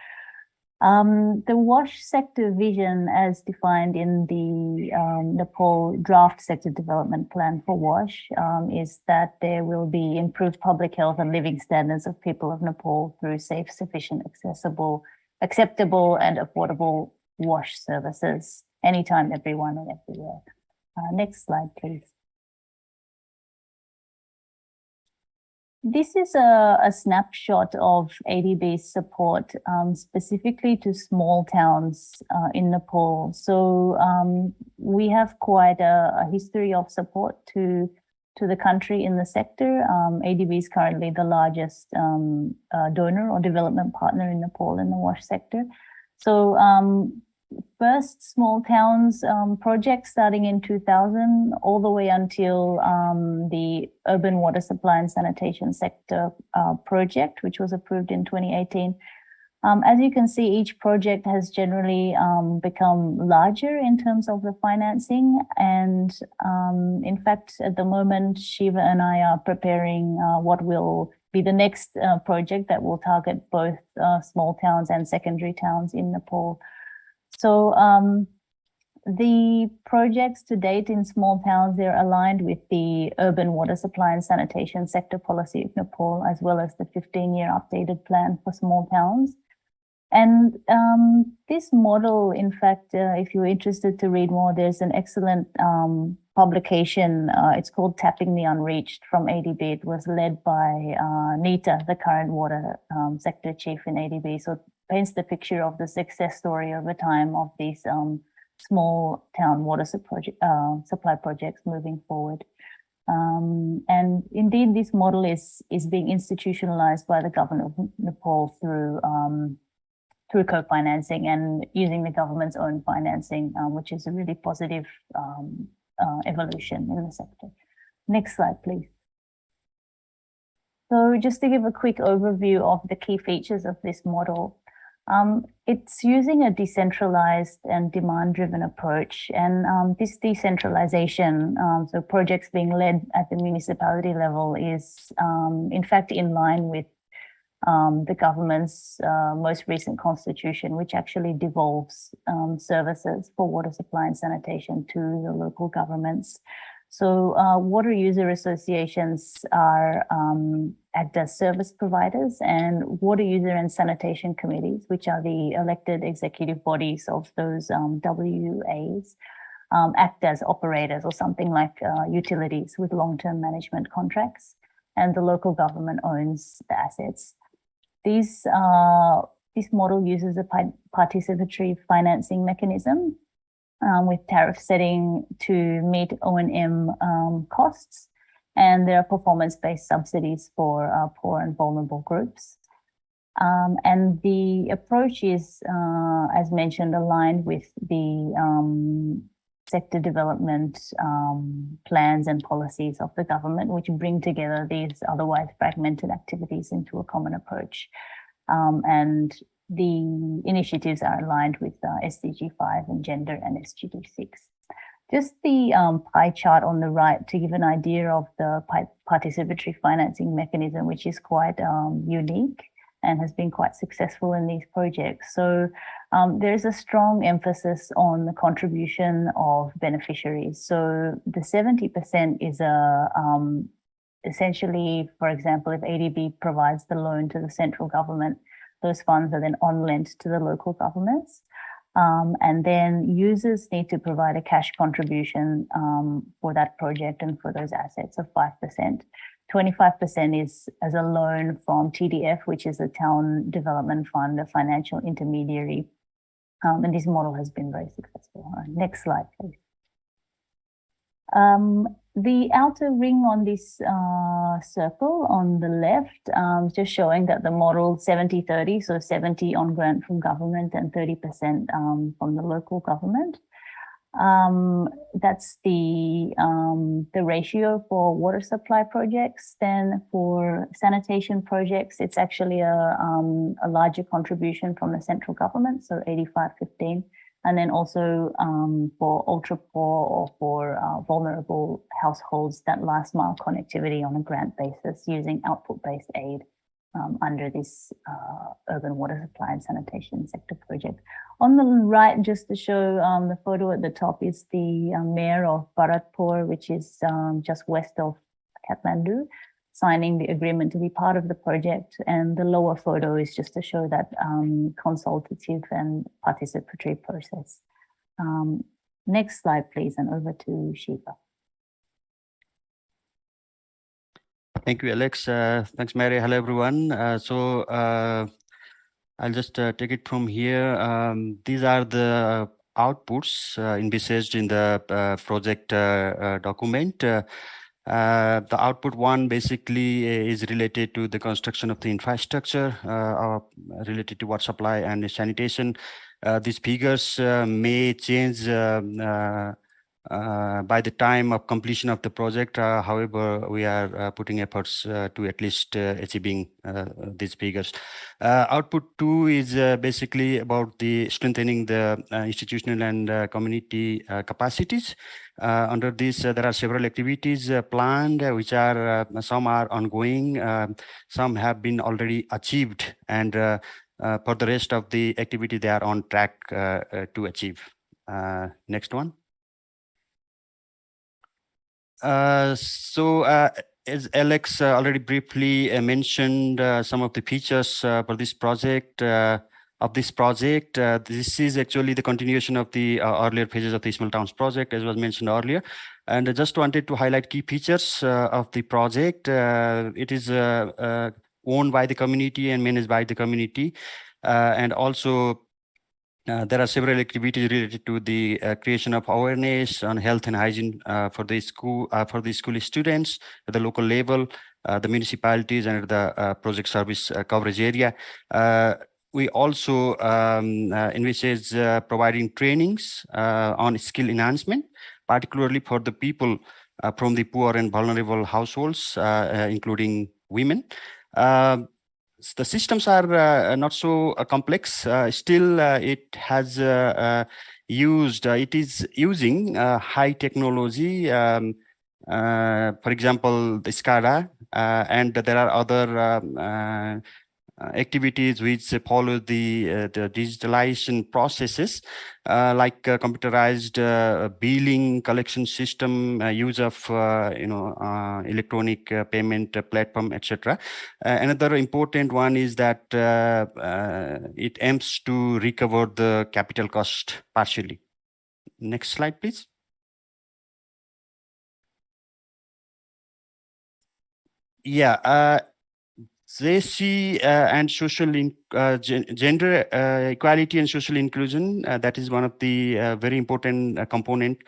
The WASH sector vision, as defined in the Nepal draft sector development plan for WASH, is that there will be improved public health and living standards of people of Nepal through safe, sufficient, acceptable and affordable WASH services anytime, everyone and everywhere. Next slide, please. This is a snapshot of ADB's support specifically to small towns in Nepal. So we have quite a history of support to the country in the sector. ADB is currently the largest donor or development partner in Nepal in the WASH sector. So first small towns project starting in 2000 all the way until the urban water supply and sanitation sector project, which was approved in 2018. As you can see, each project has generally become larger in terms of the financing. And in fact, at the moment, Shiva and I are preparing what will be the next project that will target both small towns and secondary towns in Nepal. So the projects to date in small towns, they're aligned with the urban water supply and sanitation sector policy of Nepal, as well as the 15-year updated plan for small towns. And this model, in fact, if you're interested to read more, there's an excellent publication. It's called Tapping the Unreached from ADB. It was led by Nita, the current water sector chief in ADB. So paints the picture of the success story over time of these small town water supply projects moving forward. And indeed, this model is being institutionalized by the government of Nepal through co-financing and using the government's own financing, which is a really positive evolution in the sector. Next slide, please. So just to give a quick overview of the key features of this model, it's using a decentralized and demand-driven approach. And this decentralization, so projects being led at the municipality level, is in fact in line with the government's most recent constitution, which actually devolves services for water supply and sanitation to the local governments. So water user associations act as service providers, and water user and sanitation committees, which are the elected executive bodies of those WAs, act as operators or something like utilities with long-term management contracts, and the local government owns the assets. This model uses a participatory financing mechanism with tariff setting to meet O&M costs, and there are performance-based subsidies for poor and vulnerable groups. And the approach is, as mentioned, aligned with the sector development plans and policies of the government, which bring together these otherwise fragmented activities into a common approach. And the initiatives are aligned with SDG 5 and gender and SDG 6. Just the pie chart on the right to give an idea of the participatory financing mechanism, which is quite unique and has been quite successful in these projects. So there's a strong emphasis on the contribution of beneficiaries. So the 70% is essentially, for example, if ADB provides the loan to the central government, those funds are then on-lent to the local governments. And then users need to provide a cash contribution for that project and for those assets of 5%. 25% is as a loan from TDF, which is a town development fund, a financial intermediary. And this model has been very successful. Next slide, please. The outer ring on this circle on the left, just showing that the model 70-30, so 70 on grant from government and 30% from the local government. That's the ratio for water supply projects. Then for sanitation projects, it's actually a larger contribution from the central government, so 85-15. And then also for ultra poor or for vulnerable households, that last mile connectivity on a grant basis using output-based aid under this urban water supply and sanitation sector project. On the right, just to show the photo at the top is the mayor of Bharatpur, which is just west of Kathmandu, signing the agreement to be part of the project. And the lower photo is just to show that consultative and participatory process. Next slide, please, and over to Shiva. Thank you, Alex. Thanks, Mary. Hello, everyone. I'll just take it from here. These are the outputs envisaged in the project document. The output one basically is related to the construction of the infrastructure related to water supply and sanitation. These figures may change by the time of completion of the project. However, we are putting efforts to at least achieving these figures. Output 2 is basically about the strengthening the institutional and community capacities. Under this, there are several activities planned, which are some are ongoing, some have been already achieved, and for the rest of the activity, they are on track to achieve. Next one. As Alex already briefly mentioned some of the features for this project, this is actually the continuation of the earlier phases of the Small Towns project, as was mentioned earlier. And I just wanted to highlight key features of the project. It is owned by the community and managed by the community. And also there are several activities related to the creation of awareness on health and hygiene for the school students at the local level, the municipalities, and the project service coverage area. We also envisage providing trainings on skill enhancement, particularly for the people from the poor and vulnerable households, including women. The systems are not so complex. Still, it is using high technology. For example, the SCADA, and there are other activities which follow the digitalization processes, like computerized billing collection system, use of electronic payment platform, etc. Another important one is that it aims to recover the capital cost partially. Next slide, please. Yeah. JC and gender equality and social inclusion, that is one of the very important component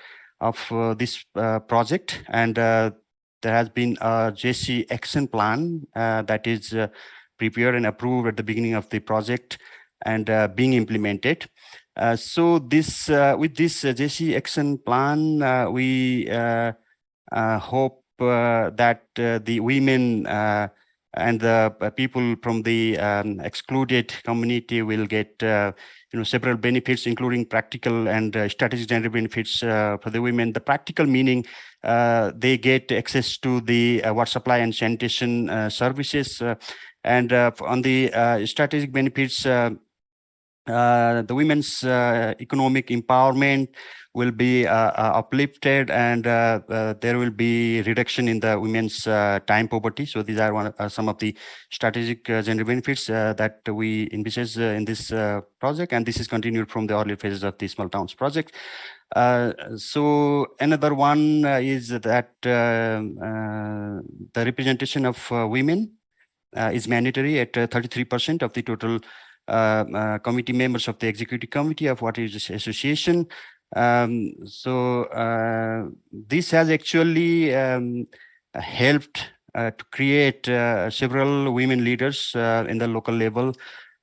of this project. And there has been a JC action plan that is prepared and approved at the beginning of the project and being implemented. So this with this JC action plan, we hope that the women and the people from the excluded community will get several benefits, including practical and strategic gender benefits for the women. The practical meaning they get access to the water supply and sanitation services, and on the strategic benefits, the women's economic empowerment will be uplifted, and there will be reduction in the women's time poverty. So these are some of the strategic gender benefits that we envisage in this project, and this is continued from the early phases of the Small Towns project. So another one is that the representation of women is mandatory at 33% of the total committee members of the executive committee of Water Users Association. So this has actually helped to create several women leaders in the local level.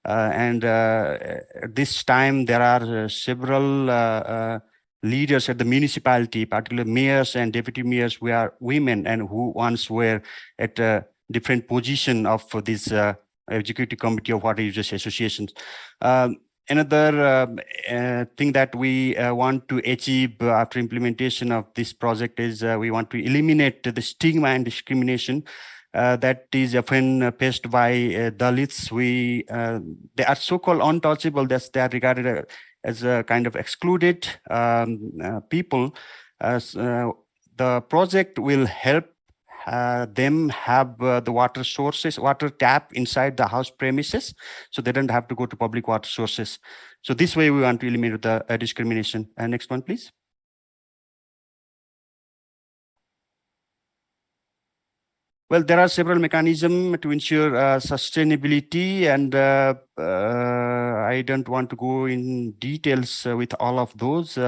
And at this time, there are several leaders at the municipality, particularly mayors and deputy mayors, who are women and who once were at a different position of this executive committee of Water Users Associations. Another thing that we want to achieve after implementation of this project is we want to eliminate the stigma and discrimination that is often faced by Dalits. They are so-called untouchable, that they are regarded as a kind of excluded people. The project will help them have the water sources, water tap inside the house premises, so they don't have to go to public water sources. So this way we want to eliminate the discrimination. Next one, please. Well, there are several mechanisms to ensure sustainability, and I don't want to go in details with all of those.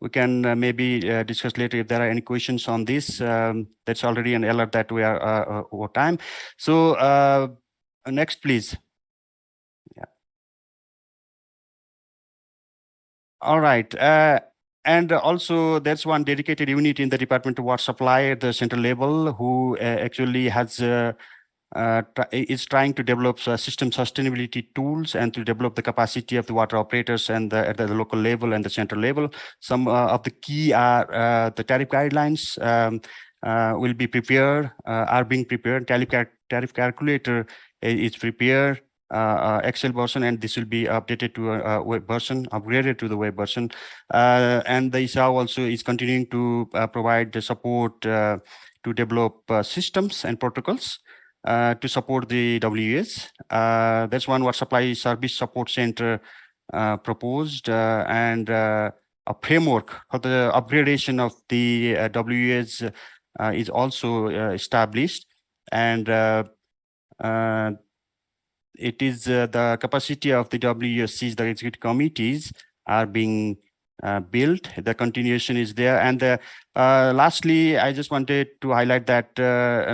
We can maybe discuss later if there are any questions on this. That's already an alert that we are over time. So next, please. Yeah. All right. And also, there's one dedicated unit in the Department of Water Supply at the central level who actually has is trying to develop system sustainability tools and to develop the capacity of the water operators and at the local level and the central level. Some of the key are the tariff guidelines will be prepared, are being prepared. Tariff calculator is prepared. Excel version, and this will be updated to a web version, upgraded to the web version. And the ISAO also is continuing to provide the support to develop systems and protocols to support the WES. There's one water supply service support center proposed, and a framework for the upgradation of the WES is also established. And it is the capacity of the WUSCs, the executive committees, are being built. The continuation is there. And lastly, I just wanted to highlight that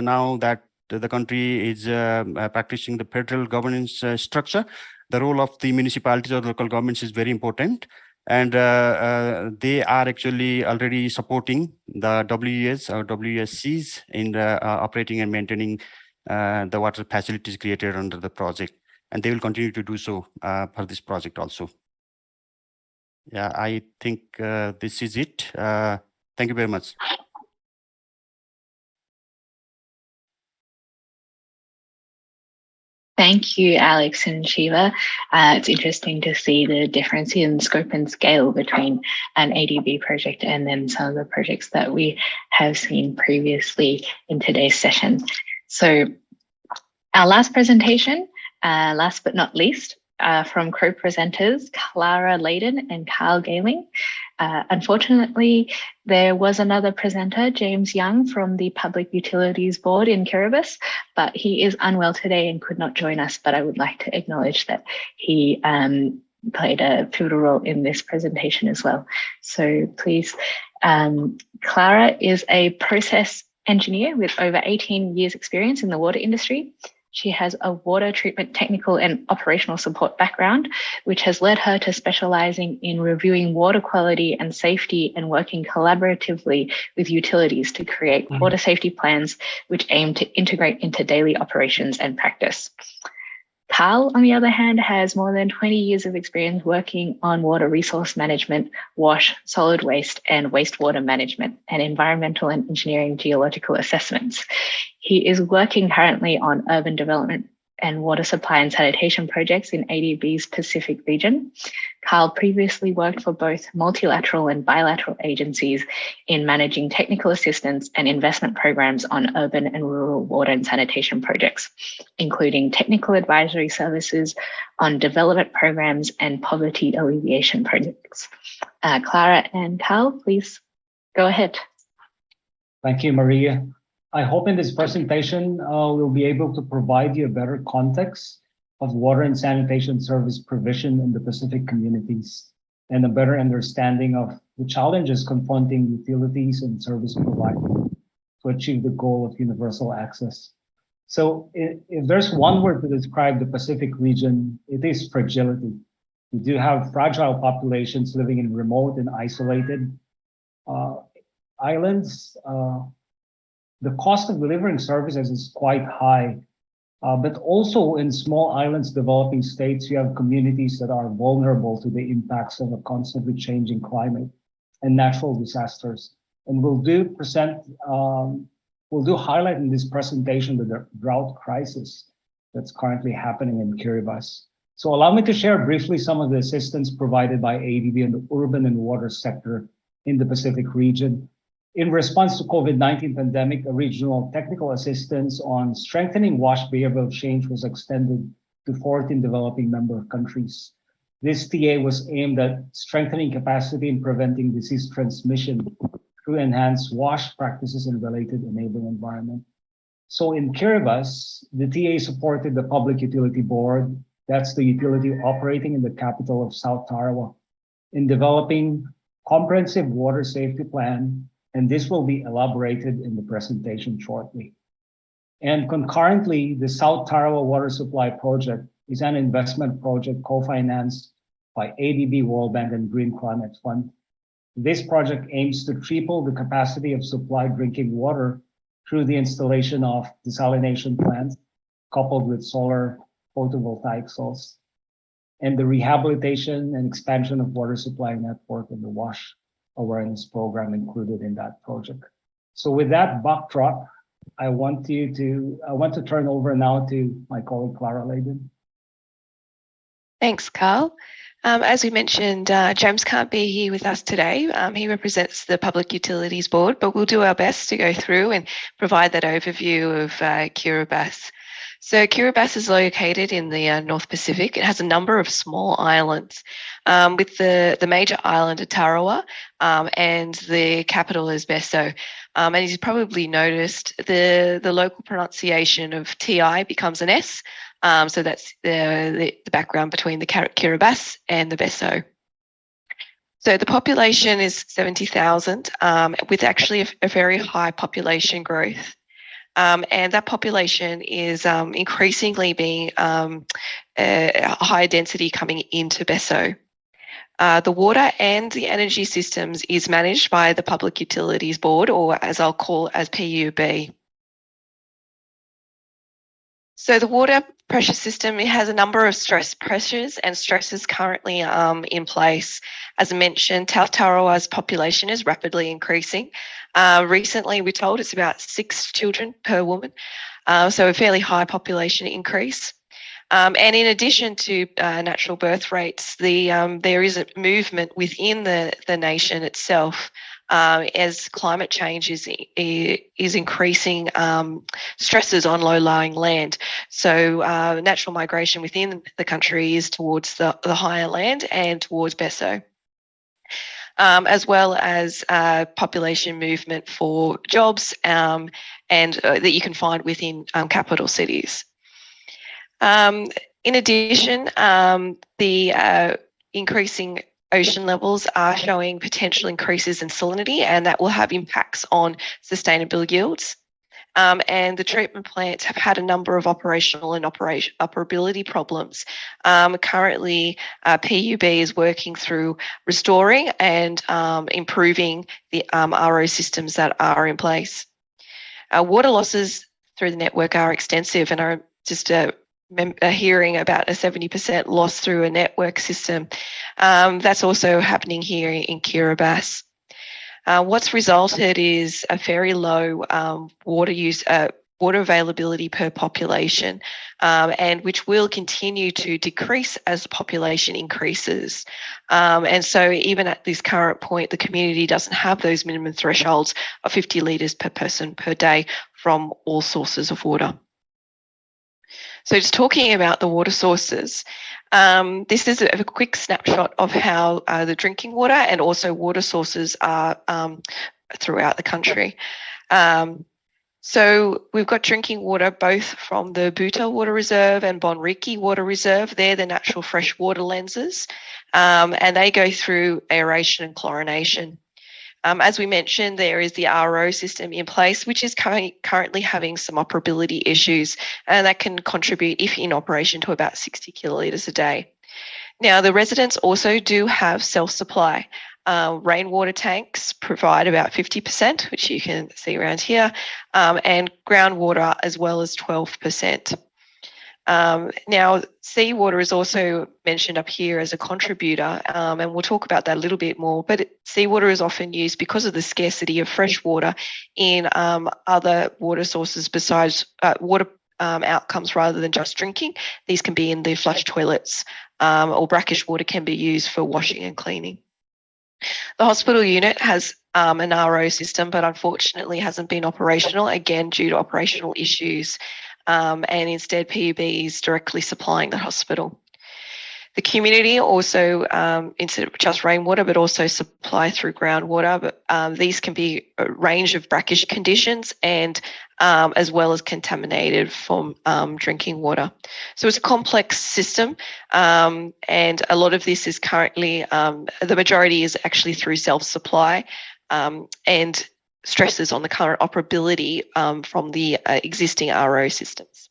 now that the country is practicing the federal governance structure, the role of the municipalities or local governments is very important. And they are actually already supporting the WUS or WUSCs in operating and maintaining the water facilities created under the project. And they will continue to do so for this project also. Yeah, I think this is it. Thank you very much. Thank you, Alex and Shiva. It's interesting to see the difference in scope and scale between an ADB project and then some of the projects that we have seen previously in today's session. So our last presentation, last but not least, from co-presenters Clara Layden and Carl Gehling. Unfortunately, there was another presenter, James Young, from the Public Utilities Board in Kiribati, but he is unwell today and could not join us, but I would like to acknowledge that he played a pivotal role in this presentation as well. So please, Clara is a process engineer with over 18 years experience in the water industry. She has a water treatment technical and operational support background, which has led her to specializing in reviewing water quality and safety and working collaboratively with utilities to create water safety plans, which aim to integrate into daily operations and practice. Carl, on the other hand, has more than 20 years of experience working on water resource management, WASH, solid waste and wastewater management, and environmental and engineering geological assessments. He is working currently on urban development and water supply and sanitation projects in ADB's Pacific region. Carl previously worked for both multilateral and bilateral agencies in managing technical assistance and investment programs on urban and rural water and sanitation projects, including technical advisory services on development programs and poverty alleviation projects. Clara and Carl, please go ahead. Thank you, Maria. I hope in this presentation, we'll be able to provide you a better context of water and sanitation service provision in the Pacific communities and a better understanding of the challenges confronting utilities and service providers to achieve the goal of universal access. So if there's one word to describe the Pacific region, it is fragility. We do have fragile populations living in remote and isolated islands. The cost of delivering services is quite high, but also in small islands, developing states, you have communities that are vulnerable to the impacts of a constantly changing climate and natural disasters. And we'll do highlight in this presentation the drought crisis that's currently happening in Kiribati. So allow me to share briefly some of the assistance provided by ADB in the urban and water sector in the Pacific region. In response to COVID-19 pandemic, a regional technical assistance on strengthening WASH behavioral change was extended to 14 developing member countries. This TA was aimed at strengthening capacity in preventing disease transmission through enhanced WASH practices and related enabling environment. So in Kiribati, the TA supported the Public Utility Board, that's the utility operating in the capital of South Tarawa, in developing comprehensive water safety plan, and this will be elaborated in the presentation shortly. And concurrently, the South Tarawa Water Supply Project is an investment project co-financed by ADB, World Bank, and Green Climate Fund. This project aims to triple the capacity of supplied drinking water through the installation of desalination plants coupled with solar photovoltaic cells, and the rehabilitation and expansion of water supply network and the WASH awareness program included in that project. So with that backdrop, I want to turn over now to my colleague, Clara Layden. Thanks, Carl. As we mentioned, James can't be here with us today. He represents the Public Utilities Board, but we'll do our best to go through and provide that overview of Kiribati. So Kiribati is located in the North Pacific. It has a number of small islands, with the major island of Tarawa, and the capital is Besso. And as you've probably noticed, the local pronunciation of TI becomes an S. So that's the background between the Kiribati and the Besso. So the population is 70,000, with actually a very high population growth. And that population is increasingly being a higher density coming into Besso. The water and the energy systems is managed by the Public Utilities Board, or as I'll call as PUB. So the water pressure system, it has a number of stress pressures and stresses currently in place. As I mentioned, Tarawa's population is rapidly increasing. Recently, we're told it's about 6 children per woman, so a fairly high population increase. And in addition to natural birth rates, there is a movement within the nation itself as climate change is increasing stresses on low-lying land. So natural migration within the country is towards the higher land and towards Besso. As well as population movement for jobs and that you can find within capital cities. In addition, the increasing ocean levels are showing potential increases in salinity, and that will have impacts on sustainable yields. And the treatment plants have had a number of operational and operability problems. Currently, PUB is working through restoring and improving the RO systems that are in place. Water losses through the network are extensive, and are just hearing about a 70% loss through a network system. That's also happening here in Kiribati. What's resulted is a very low water availability per population, and which will continue to decrease as the population increases. And so even at this current point, the community doesn't have those minimum thresholds of 50 litres per person per day from all sources of water. So just talking about the water sources, this is a quick snapshot of how the drinking water and also water sources are throughout the country. So we've got drinking water both from the Buta Water Reserve and Bonriki Water Reserve. They're the natural freshwater lenses, and they go through aeration and chlorination. As we mentioned, there is the RO system in place, which is currently having some operability issues, and that can contribute, if in operation, to about 60 kilolitres a day. Now, the residents also do have self-supply. Rainwater tanks provide about 50%, which you can see around here, and groundwater as well as 12%. Now, seawater is also mentioned up here as a contributor, and we'll talk about that a little bit more, but seawater is often used because of the scarcity of fresh water in other water sources besides water outcomes rather than just drinking. These can be in the flush toilets, or brackish water can be used for washing and cleaning. The hospital unit has an RO system, but unfortunately hasn't been operational, again, due to operational issues. And instead PUB is directly supplying the hospital. The community also, instead of just rainwater, but also supply through groundwater. But these can be a range of brackish conditions and as well as contaminated from drinking water. So it's a complex system, and a lot of this is currently, the majority is actually through self-supply, and stresses on the current operability from the existing RO systems.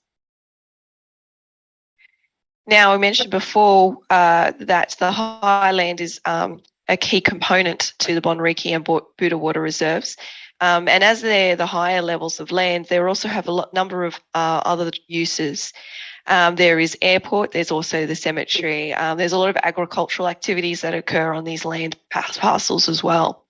Now, I mentioned before that the highland is a key component to the Bonriki and Buta Water Reserves. And as they're the higher levels of land, they also have a number of other uses. There is airport, there's also the cemetery. There's a lot of agricultural activities that occur on these land parcels as well.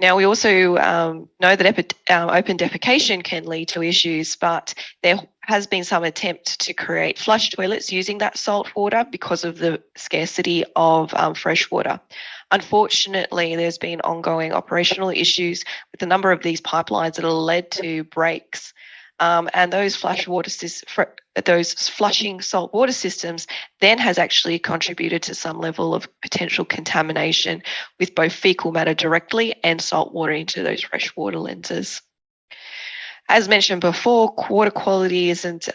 Now, we also know that open defecation can lead to issues, but there has been some attempt to create flush toilets using that salt water because of the scarcity of fresh water. Unfortunately, there's been ongoing operational issues with a number of these pipelines that have led to breaks. and those those flushing salt water systems then has actually contributed to some level of potential contamination with both fecal matter directly and salt water into those freshwater lenses. As mentioned before, water quality isn't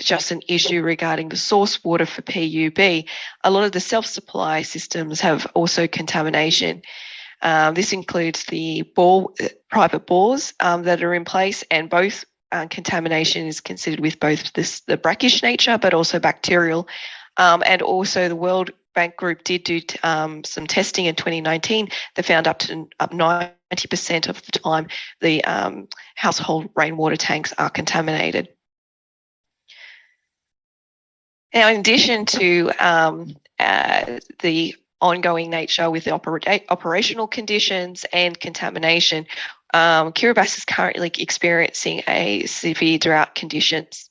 just an issue regarding the source water for PUB. A lot of the self-supply systems have also contamination. This includes the private bores that are in place, and both contamination is considered with both the brackish nature but also bacterial. And also the World Bank Group did do some testing in 2019 that found up 90% of the time the household rainwater tanks are contaminated. Now, in addition to the ongoing nature with the operational conditions and contamination, Kiribati is currently experiencing a severe drought conditions.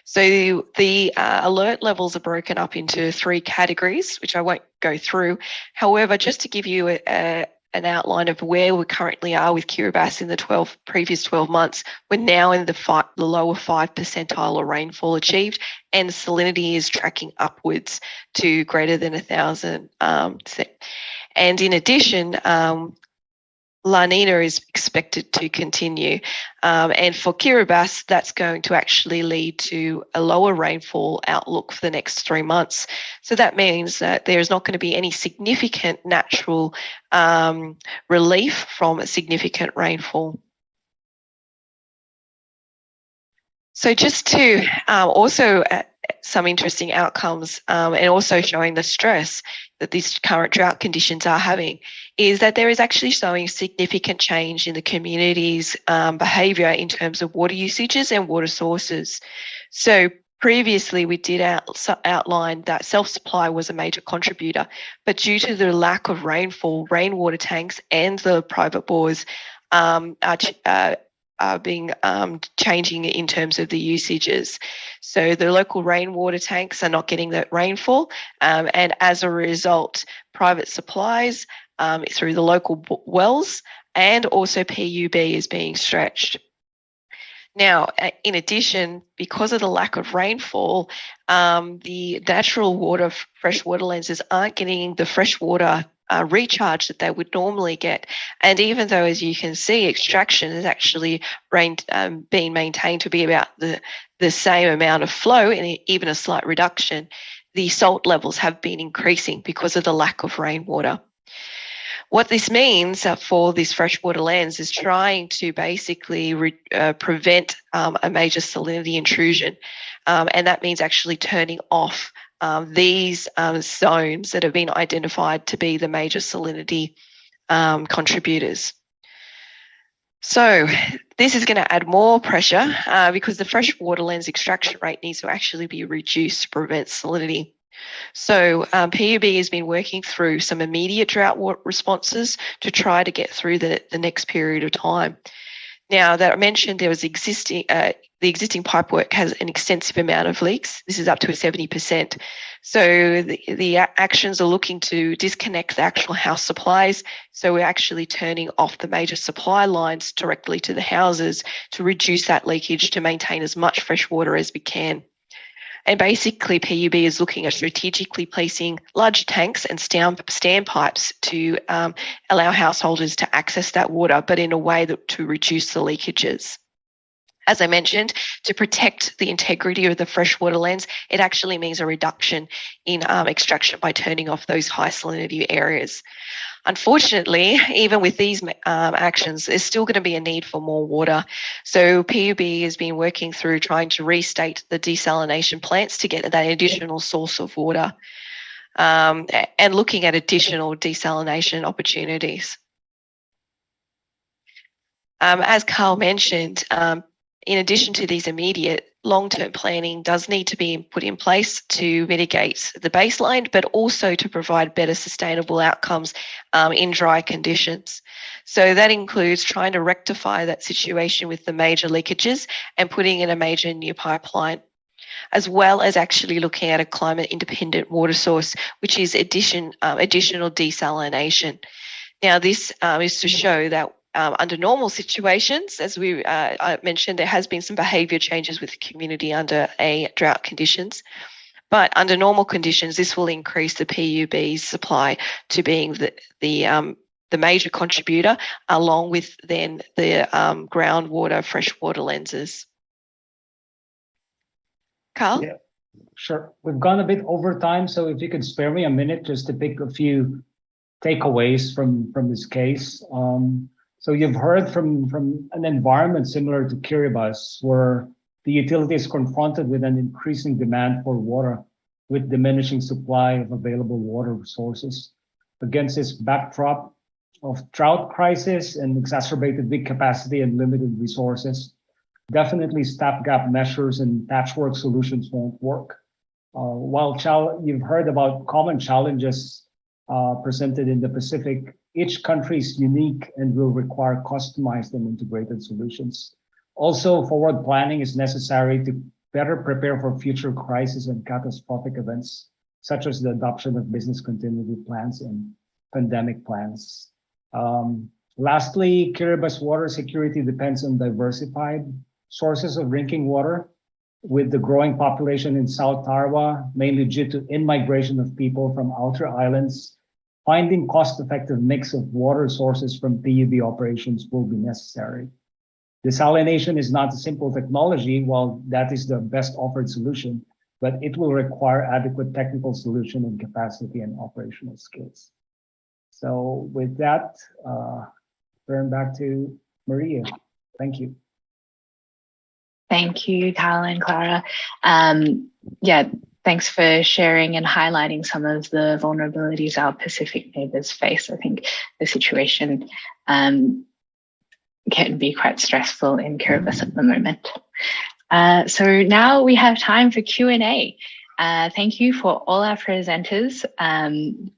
So the alert levels are broken up into 3 categories, which I won't go through. However, just to give you an outline of where we currently are with Kiribati in the previous 12 months, we're now in the lower 5 percentile of rainfall achieved, and salinity is tracking upwards to greater than 1,000. And in addition, La Nina is expected to continue. And for Kiribati, that's going to actually lead to a lower rainfall outlook for the next 3 months. So that means that there's not going to be any significant natural relief from a significant rainfall. So just to also some interesting outcomes and also showing the stress that these current drought conditions are having is that there is actually showing significant change in the community's behaviour in terms of water usages and water sources. So previously we did outline that self-supply was a major contributor, but due to the lack of rainfall, rainwater tanks and the private bores are being changing in terms of the usages. So the local rainwater tanks are not getting that rainfall, and as a result, private supplies through the local wells and also PUB is being stretched. Now, in addition, because of the lack of rainfall, the natural water freshwater lenses aren't getting the freshwater recharge that they would normally get. And even though, as you can see, extraction is actually being maintained to be about the same amount of flow and even a slight reduction, the salt levels have been increasing because of the lack of rainwater. What this means for this freshwater lens is trying to basically prevent a major salinity intrusion. And that means actually turning off these zones that have been identified to be the major salinity contributors. So this is going to add more pressure because the freshwater lens extraction rate needs to actually be reduced to prevent salinity. So PUB has been working through some immediate drought responses to try to get through the next period of time. Now, that I mentioned there was the existing pipework has an extensive amount of leaks. This is up to 70%. So the actions are looking to disconnect the actual house supplies. So we're actually turning off the major supply lines directly to the houses to reduce that leakage to maintain as much fresh water as we can. And basically, PUB is looking at strategically placing large tanks and standpipes to allow householders to access that water, but in a way to reduce the leakages. As I mentioned, to protect the integrity of the freshwater lens, it actually means a reduction in extraction by turning off those high salinity areas. Unfortunately, even with these actions, there's still going to be a need for more water. So PUB has been working through trying to restate the desalination plants to get that additional source of water and looking at additional desalination opportunities. As Carl mentioned, in addition to these immediate, long-term planning does need to be put in place to mitigate the baseline, but also to provide better sustainable outcomes in dry conditions. So that includes trying to rectify that situation with the major leakages and putting in a major new pipeline, as well as actually looking at a climate-independent water source, which is additional desalination. Now, this is to show that under normal situations, as I mentioned, there has been some behaviour changes with the community under drought conditions. But under normal conditions, this will increase the PUB's supply to being the major contributor, along with then the groundwater, freshwater lenses. Carl? Yeah, sure. We've gone a bit over time, so if you could spare me a minute just to pick a few takeaways from this case. So you've heard from an environment similar to Kiribati, where the utility is confronted with an increasing demand for water with diminishing supply of available water resources. Against this backdrop of drought crisis and exacerbated weak capacity and limited resources, definitely stopgap measures and patchwork solutions won't work. While you've heard about common challenges presented in the Pacific, each country is unique and will require customized and integrated solutions. Also, forward planning is necessary to better prepare for future crises and catastrophic events, such as the adoption of business continuity plans and pandemic plans. Lastly, Kiribati water security depends on diversified sources of drinking water, with the growing population in South Tarawa, mainly due to in-migration of people from outer islands. Finding cost-effective mix of water sources from PUB operations will be necessary. Desalination is not a simple technology, while that is the best offered solution, but it will require adequate technical solution and capacity and operational skills. So with that, turn back to Maria. Thank you. Thank you, Carl and Clara. Thanks for sharing and highlighting some of the vulnerabilities our Pacific neighbours face. I think the situation can be quite stressful in Kiribati at the moment. So now we have time for Q&A. Thank you for all our presenters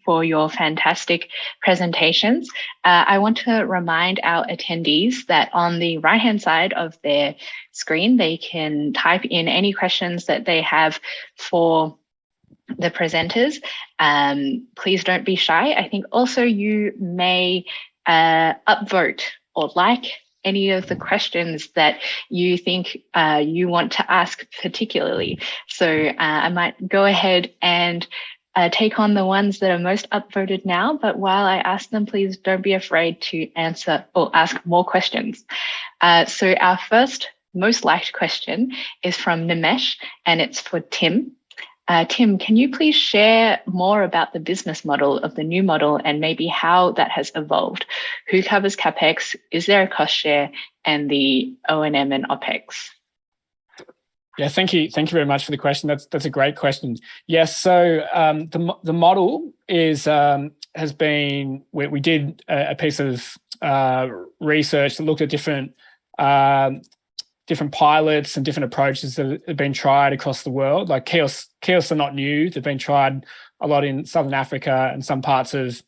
for your fantastic presentations. I want to remind our attendees that on the right-hand side of their screen, they can type in any questions that they have for the presenters. Please don't be shy. I think also you may upvote or like any of the questions that you think you want to ask particularly. So I might go ahead and take on the ones that are most upvoted now, but while I ask them, please don't be afraid to answer or ask more questions. So our first most liked question is from Nimesh, and it's for Tim. Tim, can you please share more about the business model of the new model and maybe how that has evolved? Who covers CapEx? Is there a cost share? And the O&M and OpEx? Yeah, thank you. Thank you very much for the question. That's a great question. Yes, so the model is has been, we did a piece of research that looked at different pilots and different approaches that have been tried across the world. Like kiosks are not new. They've been tried a lot in Southern Africa and some parts of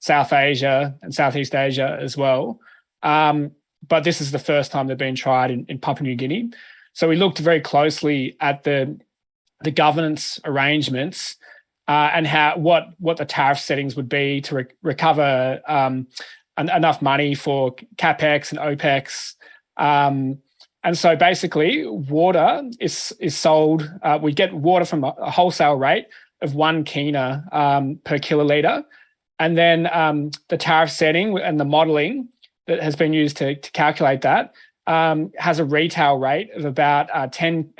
South Asia and Southeast Asia as well. But this is the first time they've been tried in Papua New Guinea. So we looked very closely at the governance arrangements and what the tariff settings would be to recover enough money for CapEx and OpEx. And so basically, water is sold. We get water from a wholesale rate of 1 kina per kiloliter. And then the tariff setting and the modelling that has been used to calculate that has a retail rate of about 10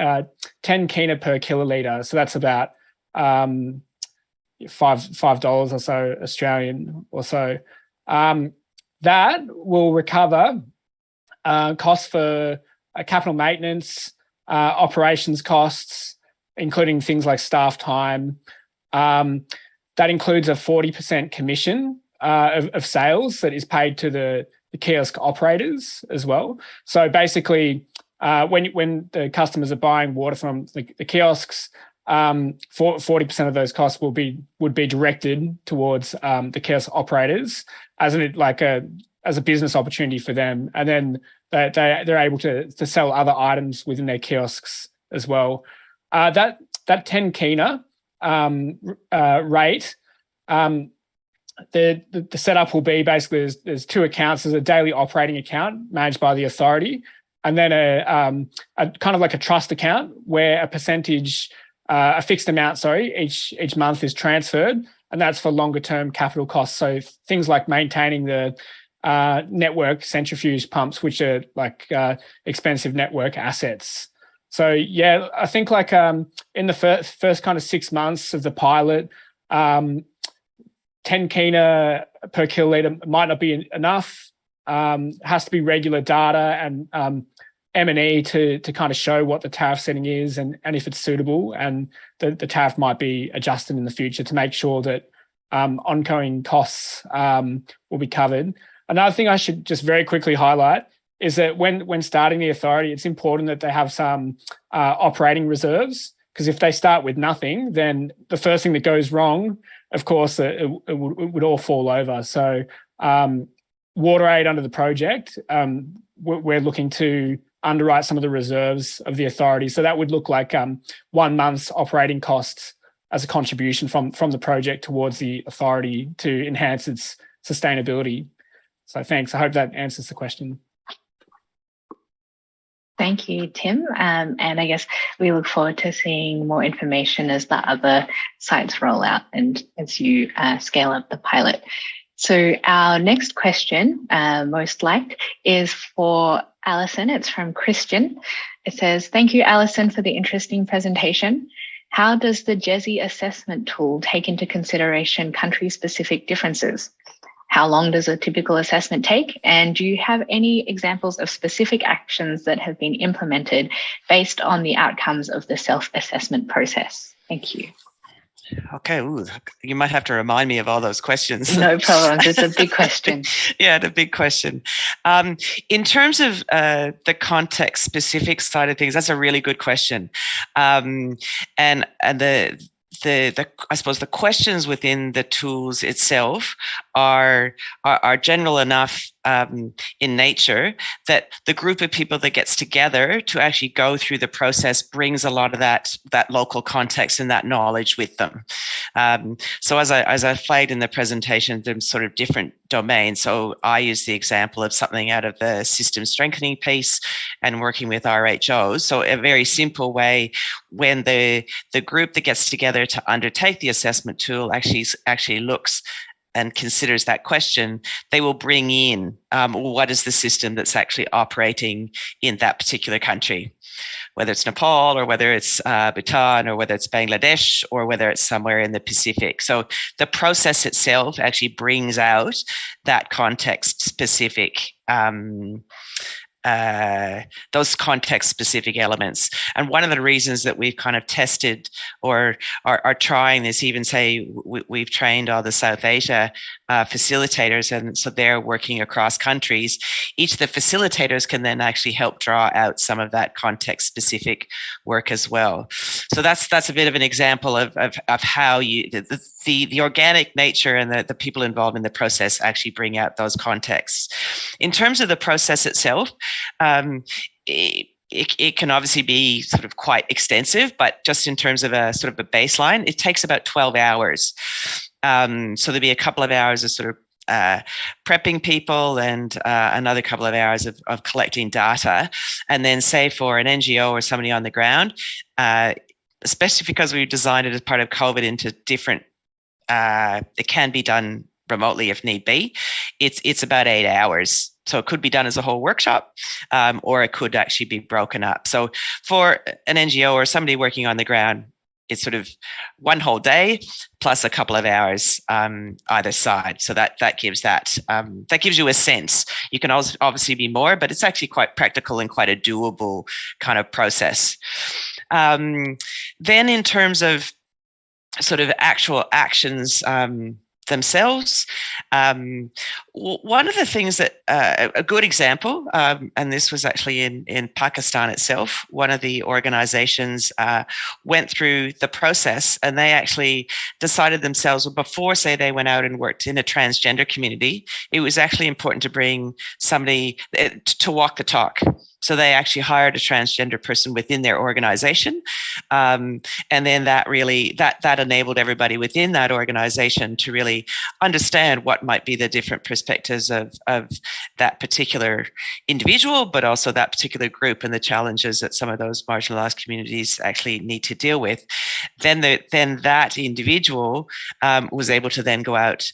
kina per kiloliter. So that's about $5 or so Australian or so. That will recover costs for capital maintenance, operations costs, including things like staff time. That includes a 40% commission of sales that is paid to the kiosk operators as well. So basically, when the customers are buying water from the kiosks, 40% of those costs would be directed towards the kiosk operators as a business opportunity for them, and then they're able to sell other items within their kiosks as well. That 10 kina rate the setup will be basically there's two accounts. There's a daily operating account managed by the authority, and then a kind of like a trust account where a percentage, a fixed amount, each month is transferred, and that's for longer term capital costs. So things like maintaining the network centrifuge pumps, which are like expensive network assets. So yeah, I think like in the first kind of 6 months of the pilot, 10 kina per kiloliter might not be enough. Has to be regular data and M&E to kind of show what the tariff setting is and if it's suitable, and the tariff might be adjusted in the future to make sure that ongoing costs will be covered. Another thing I should just very quickly highlight is that when starting the authority, it's important that they have some operating reserves, because if they start with nothing, then the first thing that goes wrong, of course, it would all fall over. So WaterAid under the project, we're looking to underwrite some of the reserves of the authority. So that would look like 1 month's operating costs as a contribution from the project towards the authority to enhance its sustainability. So thanks. I hope that answers the question. Thank you, Tim. And I guess we look forward to seeing more information as the other sites roll out and as you scale up the pilot. So our next question, most liked, is for Alison. It's from Christian. It says, thank you, Alison, for the interesting presentation. How does the GESI assessment tool take into consideration country-specific differences? How long does a typical assessment take? And do you have any examples of specific actions that have been implemented based on the outcomes of the self-assessment process? Thank you. Okay, ooh, you might have to remind me of all those questions. No problem, it's a big question. Yeah, the big question. In terms of the context-specific side of things, that's a really good question. And the I suppose the questions within the tools itself are general enough in nature that the group of people that gets together to actually go through the process brings a lot of that local context and that knowledge with them. So as I flagged in the presentation, there's sort of different domains. So I use the example of something out of the system strengthening piece and working with RHOs. So a very simple way, when the group that gets together to undertake the assessment tool actually looks and considers that question, they will bring in what is the system that's actually operating in that particular country, whether it's Nepal or whether it's Bhutan or whether it's Bangladesh or whether it's somewhere in the Pacific. So the process itself actually brings out that context-specific those context-specific elements. And one of the reasons that we've kind of tested or are trying this, even say we've trained all the South Asia facilitators, and so they're working across countries. Each of the facilitators can then actually help draw out some of that context-specific work as well. So that's a bit of an example of how the organic nature and the people involved in the process actually bring out those contexts. In terms of the process itself, it can obviously be sort of quite extensive, but just in terms of a sort of a baseline, it takes about 12 hours. So there'll be a couple of hours of sort of prepping people and another couple of hours of collecting data. And then say for an NGO or somebody on the ground, especially because we designed it as part of COVID into different, it can be done remotely if need be. It's about 8 hours. So it could be done as a whole workshop, or it could actually be broken up. So for an NGO or somebody working on the ground, it's sort of one whole day plus a couple of hours either side. So that gives that gives you a sense. You can also obviously be more, but it's actually quite practical and quite a doable kind of process. Then in terms of sort of actual actions themselves, one of the things that a good example, and this was actually in Pakistan itself, one of the organizations went through the process and they actually decided themselves, well, before say they went out and worked in a transgender community, it was actually important to bring somebody to walk the talk. So they actually hired a transgender person within their organization. And then that really, that enabled everybody within that organization to really understand what might be the different perspectives of that particular individual, but also that particular group and the challenges that some of those marginalized communities actually need to deal with. Then that individual was able to then go out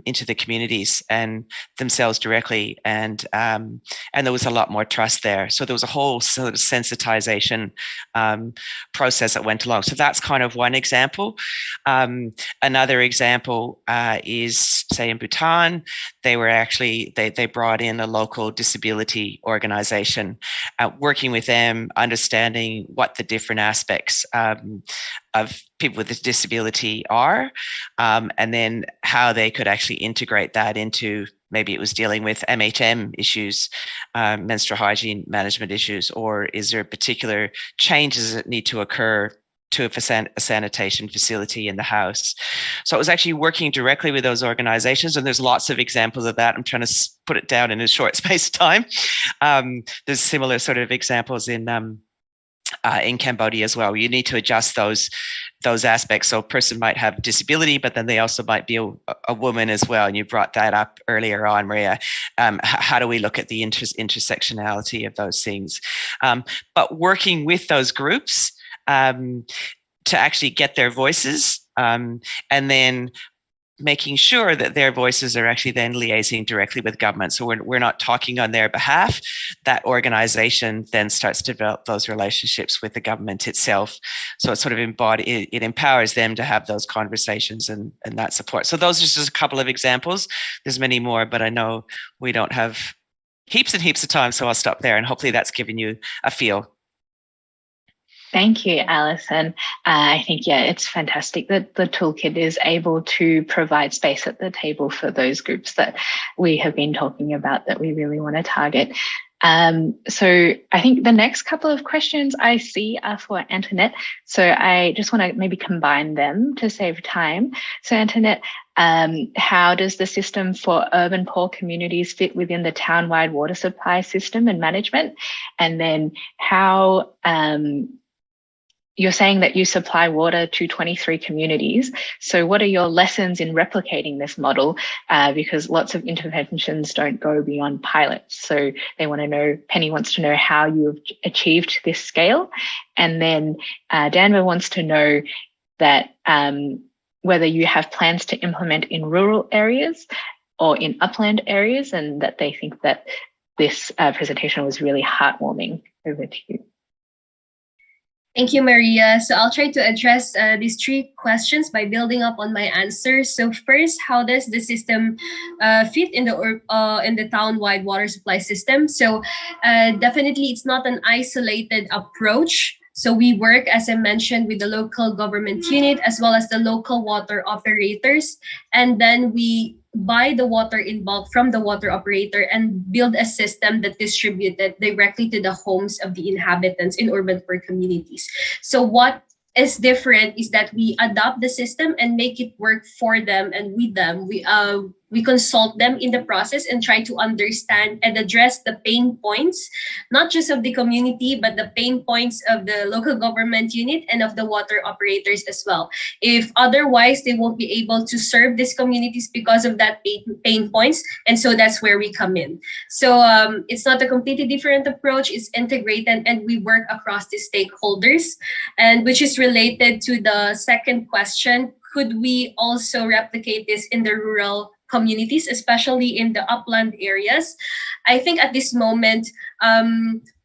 into the communities and themselves directly, and there was a lot more trust there. So there was a whole sort of sensitization process that went along. So that's kind of one example. Another example is, say, in Bhutan, they were actually, they brought in a local disability organization, working with them, understanding what the different aspects of people with a disability are, and then how they could actually integrate that into, maybe it was dealing with MHM issues, menstrual hygiene management issues, or is there particular changes that need to occur to a sanitation facility in the house. So it was actually working directly with those organizations, and there's lots of examples of that. I'm trying to put it down in a short space of time. There's similar sort of examples in Cambodia as well. You need to adjust those aspects. So a person might have disability, but then they also might be a woman as well. And you brought that up earlier on, Maria. How do we look at the intersectionality of those things? But working with those groups to actually get their voices, and then making sure that their voices are actually then liaising directly with government. So we're not talking on their behalf. That organization then starts to develop those relationships with the government itself. So it sort of it empowers them to have those conversations and that support. So those are just a couple of examples. There's many more, but I know we don't have heaps and heaps of time, so I'll stop there, and hopefully that's given you a feel. Thank you, Alison. I think, yeah, it's fantastic that the toolkit is able to provide space at the table for those groups that we have been talking about that we really want to target. So I think the next couple of questions I see are for Antoinette. So I just want to maybe combine them to save time. So Antoinette, how does the system for urban poor communities fit within the town-wide water supply system and management? And then how, you're saying that you supply water to 23 communities. So what are your lessons in replicating this model? Because lots of interventions don't go beyond pilots. So they want to know, Penny wants to know how you've achieved this scale. And then Danva wants to know that whether you have plans to implement in rural areas or in upland areas, and that they think that this presentation was really heartwarming. Over to you. Thank you, Maria. So I'll try to address these three questions by building up on my answers. So first, how does the system fit in the town-wide water supply system? So definitely, it's not an isolated approach. So we work, as I mentioned, with the local government unit as well as the local water operators, and then we buy the water in bulk from the water operator and build a system that distributed directly to the homes of the inhabitants in urban poor communities. So what is different is that we adopt the system and make it work for them and with them. We consult them in the process and try to understand and address the pain points, not just of the community, but the pain points of the local government unit and of the water operators as well. If otherwise, they won't be able to serve these communities because of that pain points. And so that's where we come in. So it's not a completely different approach. It's integrated, and we work across the stakeholders, and which is related to the second question. Could we also replicate this in the rural communities, especially in the upland areas? I think at this moment,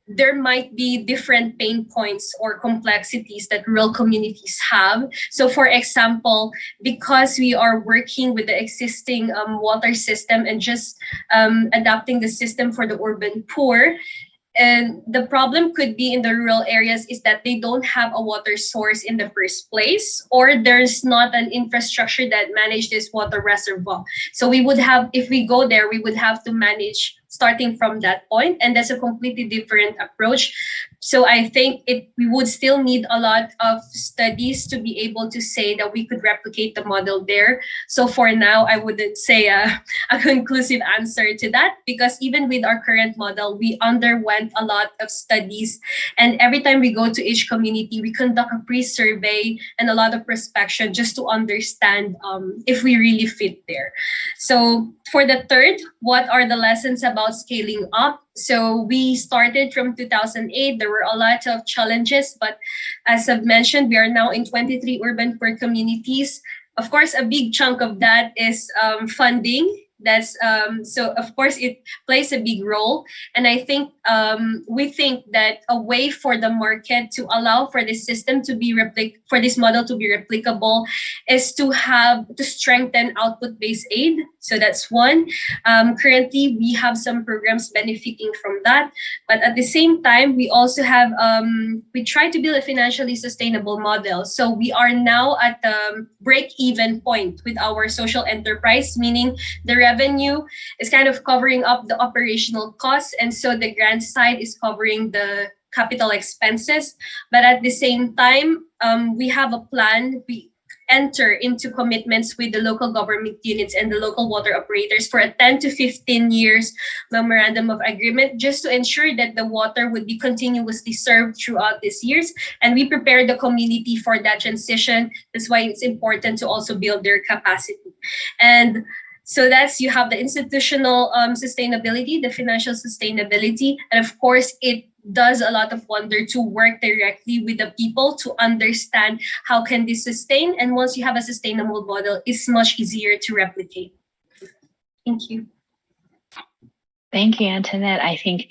there might be different pain points or complexities that rural communities have. So for example, because we are working with the existing water system and just adapting the system for the urban poor, and the problem could be in the rural areas is that they don't have a water source in the first place, or there's not an infrastructure that manage this water reservoir. So we would have, if we go there, we would have to manage starting from that point. And that's a completely different approach So I think we would still need a lot of studies to be able to say that we could replicate the model there. So for now, I wouldn't say a conclusive answer to that, because even with our current model, we underwent a lot of studies. And every time we go to each community, we conduct a pre-survey and a lot of prospection just to understand if we really fit there. So for the third, what are the lessons about scaling up? So we started from 2008. There were a lot of challenges, but as I've mentioned, we are now in 23 urban poor communities. Of course, a big chunk of that is funding. That's so of course it plays a big role, and I think we think that a way for the market to allow for this system to be for this model to be replicable is to strengthen output-based aid. So that's one. Currently, we have some programs benefiting from that, but at the same time, we also have we try to build a financially sustainable model. So we are now at the break-even point with our social enterprise, meaning the revenue is kind of covering up the operational costs, and so the grant side is covering the capital expenses. But at the same time, we have a plan. We enter into commitments with the local government units and the local water operators for a 10 to 15 years memorandum of agreement, just to ensure that the water would be continuously served throughout these years. And we prepare the community for that transition. That's why it's important to also build their capacity. And so you have the institutional sustainability, the financial sustainability, and of course, it does a lot of wonder to work directly with the people to understand how can this sustain. And once you have a sustainable model, it's much easier to replicate. Thank you. Thank you, Antoinette. I think,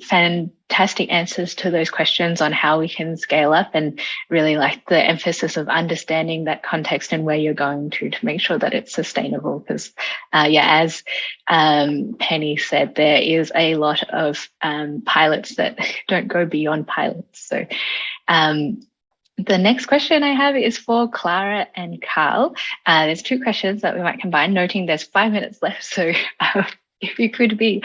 fantastic answers to those questions on how we can scale up, and really like the emphasis of understanding that context and where you're going to make sure that it's sustainable. Because, as Penny said, there is a lot of pilots that don't go beyond pilots. So the next question I have is for Clara and Carl. There's two questions that we might combine, noting there's 5 minutes left. So if you could be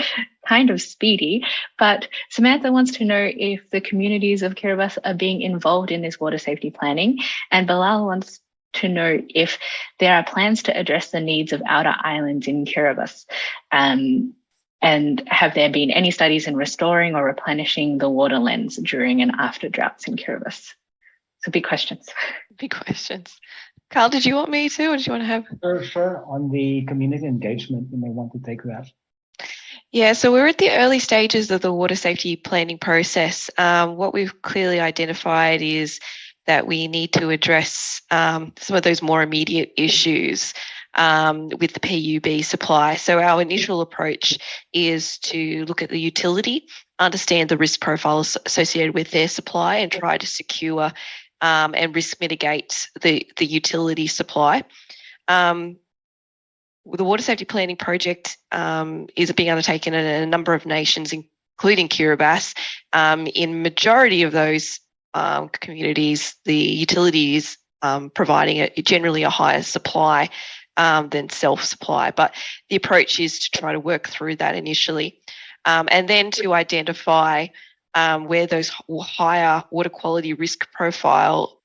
kind of speedy, but Samantha wants to know if the communities of Kiribati are being involved in this water safety planning, and Bilal wants to know if there are plans to address the needs of outer islands in Kiribati, and have there been any studies in restoring or replenishing the water lens during and after droughts in Kiribati? So big questions. Big questions. Carl, did you want me to, or did you want to have? Sure. On the community engagement, you may want to take that. Yeah, so we're at the early stages of the water safety planning process. What we've clearly identified is that we need to address some of those more immediate issues with the PUB supply. So our initial approach is to look at the utility, understand the risk profiles associated with their supply, and try to secure and risk mitigate the utility supply. The water safety planning project is being undertaken in a number of nations, including Kiribati. In majority of those communities, the utility is providing generally a higher supply than self-supply, but the approach is to try to work through that initially, and then to identify where those higher water quality risk profile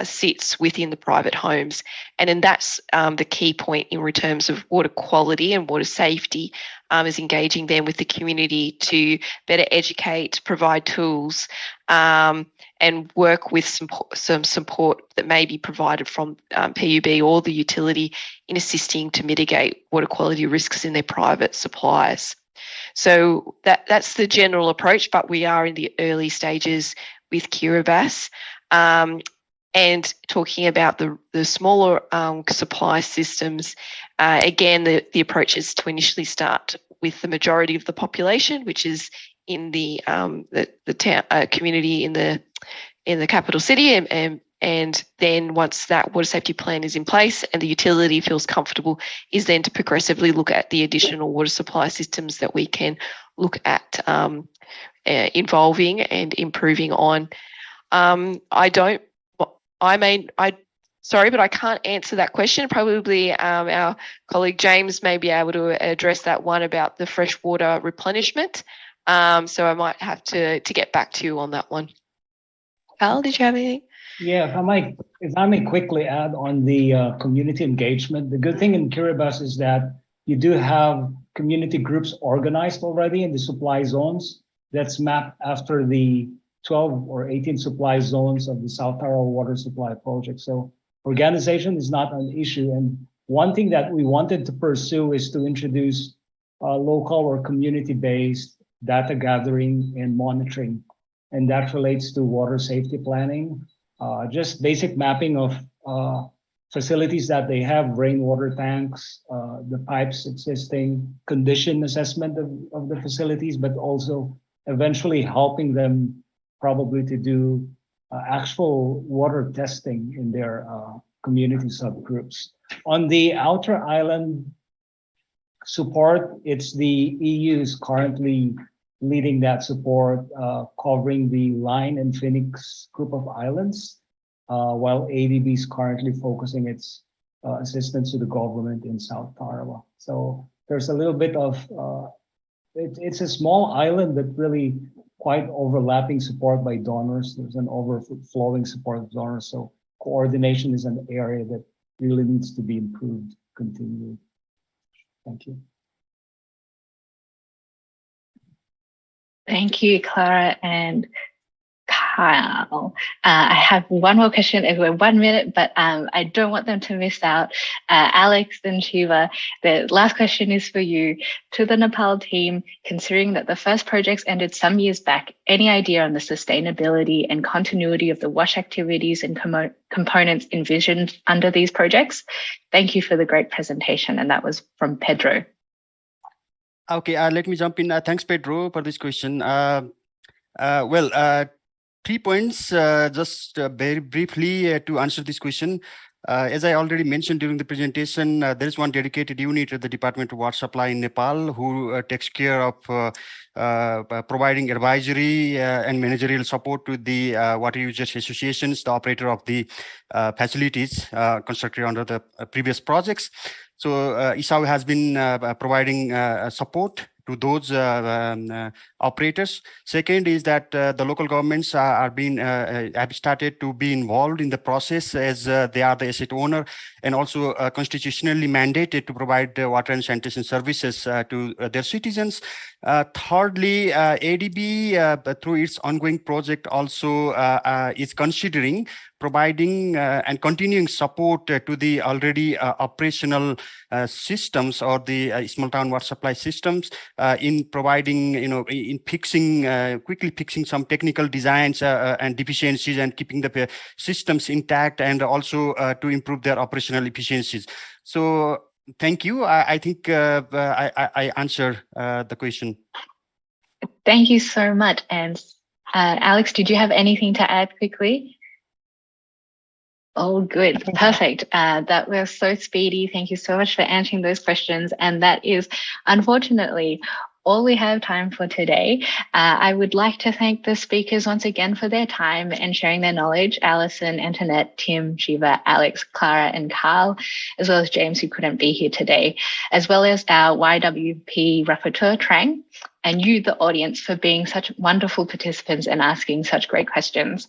sits within the private homes. And then that's the key point in terms of water quality and water safety, is engaging them with the community to better educate, provide tools, and work with some support that may be provided from PUB or the utility in assisting to mitigate water quality risks in their private supplies. So that's the general approach, but we are in the early stages with Kiribati. And talking about the smaller supply systems, again, the approach is to initially start with the majority of the population, which is in the town community in the capital city, and then once that water safety plan is in place and the utility feels comfortable, is then to progressively look at the additional water supply systems that we can look at involving and improving on. Sorry, but I can't answer that question. Probably our colleague James may be able to address that one about the freshwater replenishment. So I might have to get back to you on that one. Carl, did you have anything? Yeah, if I may quickly add on the community engagement, the good thing in Kiribati is that you do have community groups organized already in the supply zones that's mapped after the 12 or 18 supply zones of the South Tarawa Water Supply Project. So organization is not an issue. And one thing that we wanted to pursue is to introduce local or community-based data gathering and monitoring. And that relates to water safety planning, just basic mapping of facilities that they have, rainwater tanks, the pipes existing, condition assessment of the facilities, but also eventually helping them probably to do actual water testing in their community subgroups. On the outer island support, it's the EU's currently leading that support, covering the Line and Phoenix group of islands, while ADB is currently focusing its assistance to the government in South Tarawa. So there's a little bit of, it's a small island, but really quite overlapping support by donors. There's an overflowing support of donors. So coordination is an area that really needs to be improved continually. Thank you. Thank you, Clara and Kyle. I have one more question. We're 1 minute, but I don't want them to miss out. Alex and Shiva, the last question is for you. To the Nepal team, considering that the first projects ended some years back, any idea on the sustainability and continuity of the WASH activities and components envisioned under these projects? Thank you for the great presentation. And that was from Pedro. Okay, let me jump in. Thanks, Pedro, for this question. 3 points, just very briefly to answer this question. As I already mentioned during the presentation, there is one dedicated unit at the Department of Water Supply in Nepal who takes care of providing advisory and managerial support to the water users associations, the operator of the facilities constructed under the previous projects. So ISAO has been providing support to those operators. Second is that the local governments have started to be involved in the process as they are the asset owner and also constitutionally mandated to provide water and sanitation services to their citizens. Thirdly, ADB through its ongoing project also is considering providing and continuing support to the already operational systems or the small town water supply systems in providing, in fixing, quickly fixing some technical designs and deficiencies and keeping the systems intact and also to improve their operational efficiencies. So thank you. I think I answered the question. Thank you so much. And Alex, did you have anything to add quickly? Oh, good. Perfect. That was so speedy. Thank you so much for answering those questions. And that is, unfortunately, all we have time for today. I would like to thank the speakers once again for their time and sharing their knowledge. Alison, Antoinette, Tim, Shiva, Alex, Clara, and Carl, as well as James, who couldn't be here today, as well as our YWP rapporteur, Trang, and you, the audience, for being such wonderful participants and asking such great questions.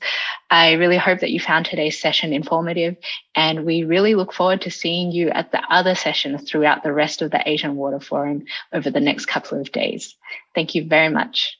I really hope that you found today's session informative, and we really look forward to seeing you at the other sessions throughout the rest of the Asian Water Forum over the next couple of days. Thank you very much.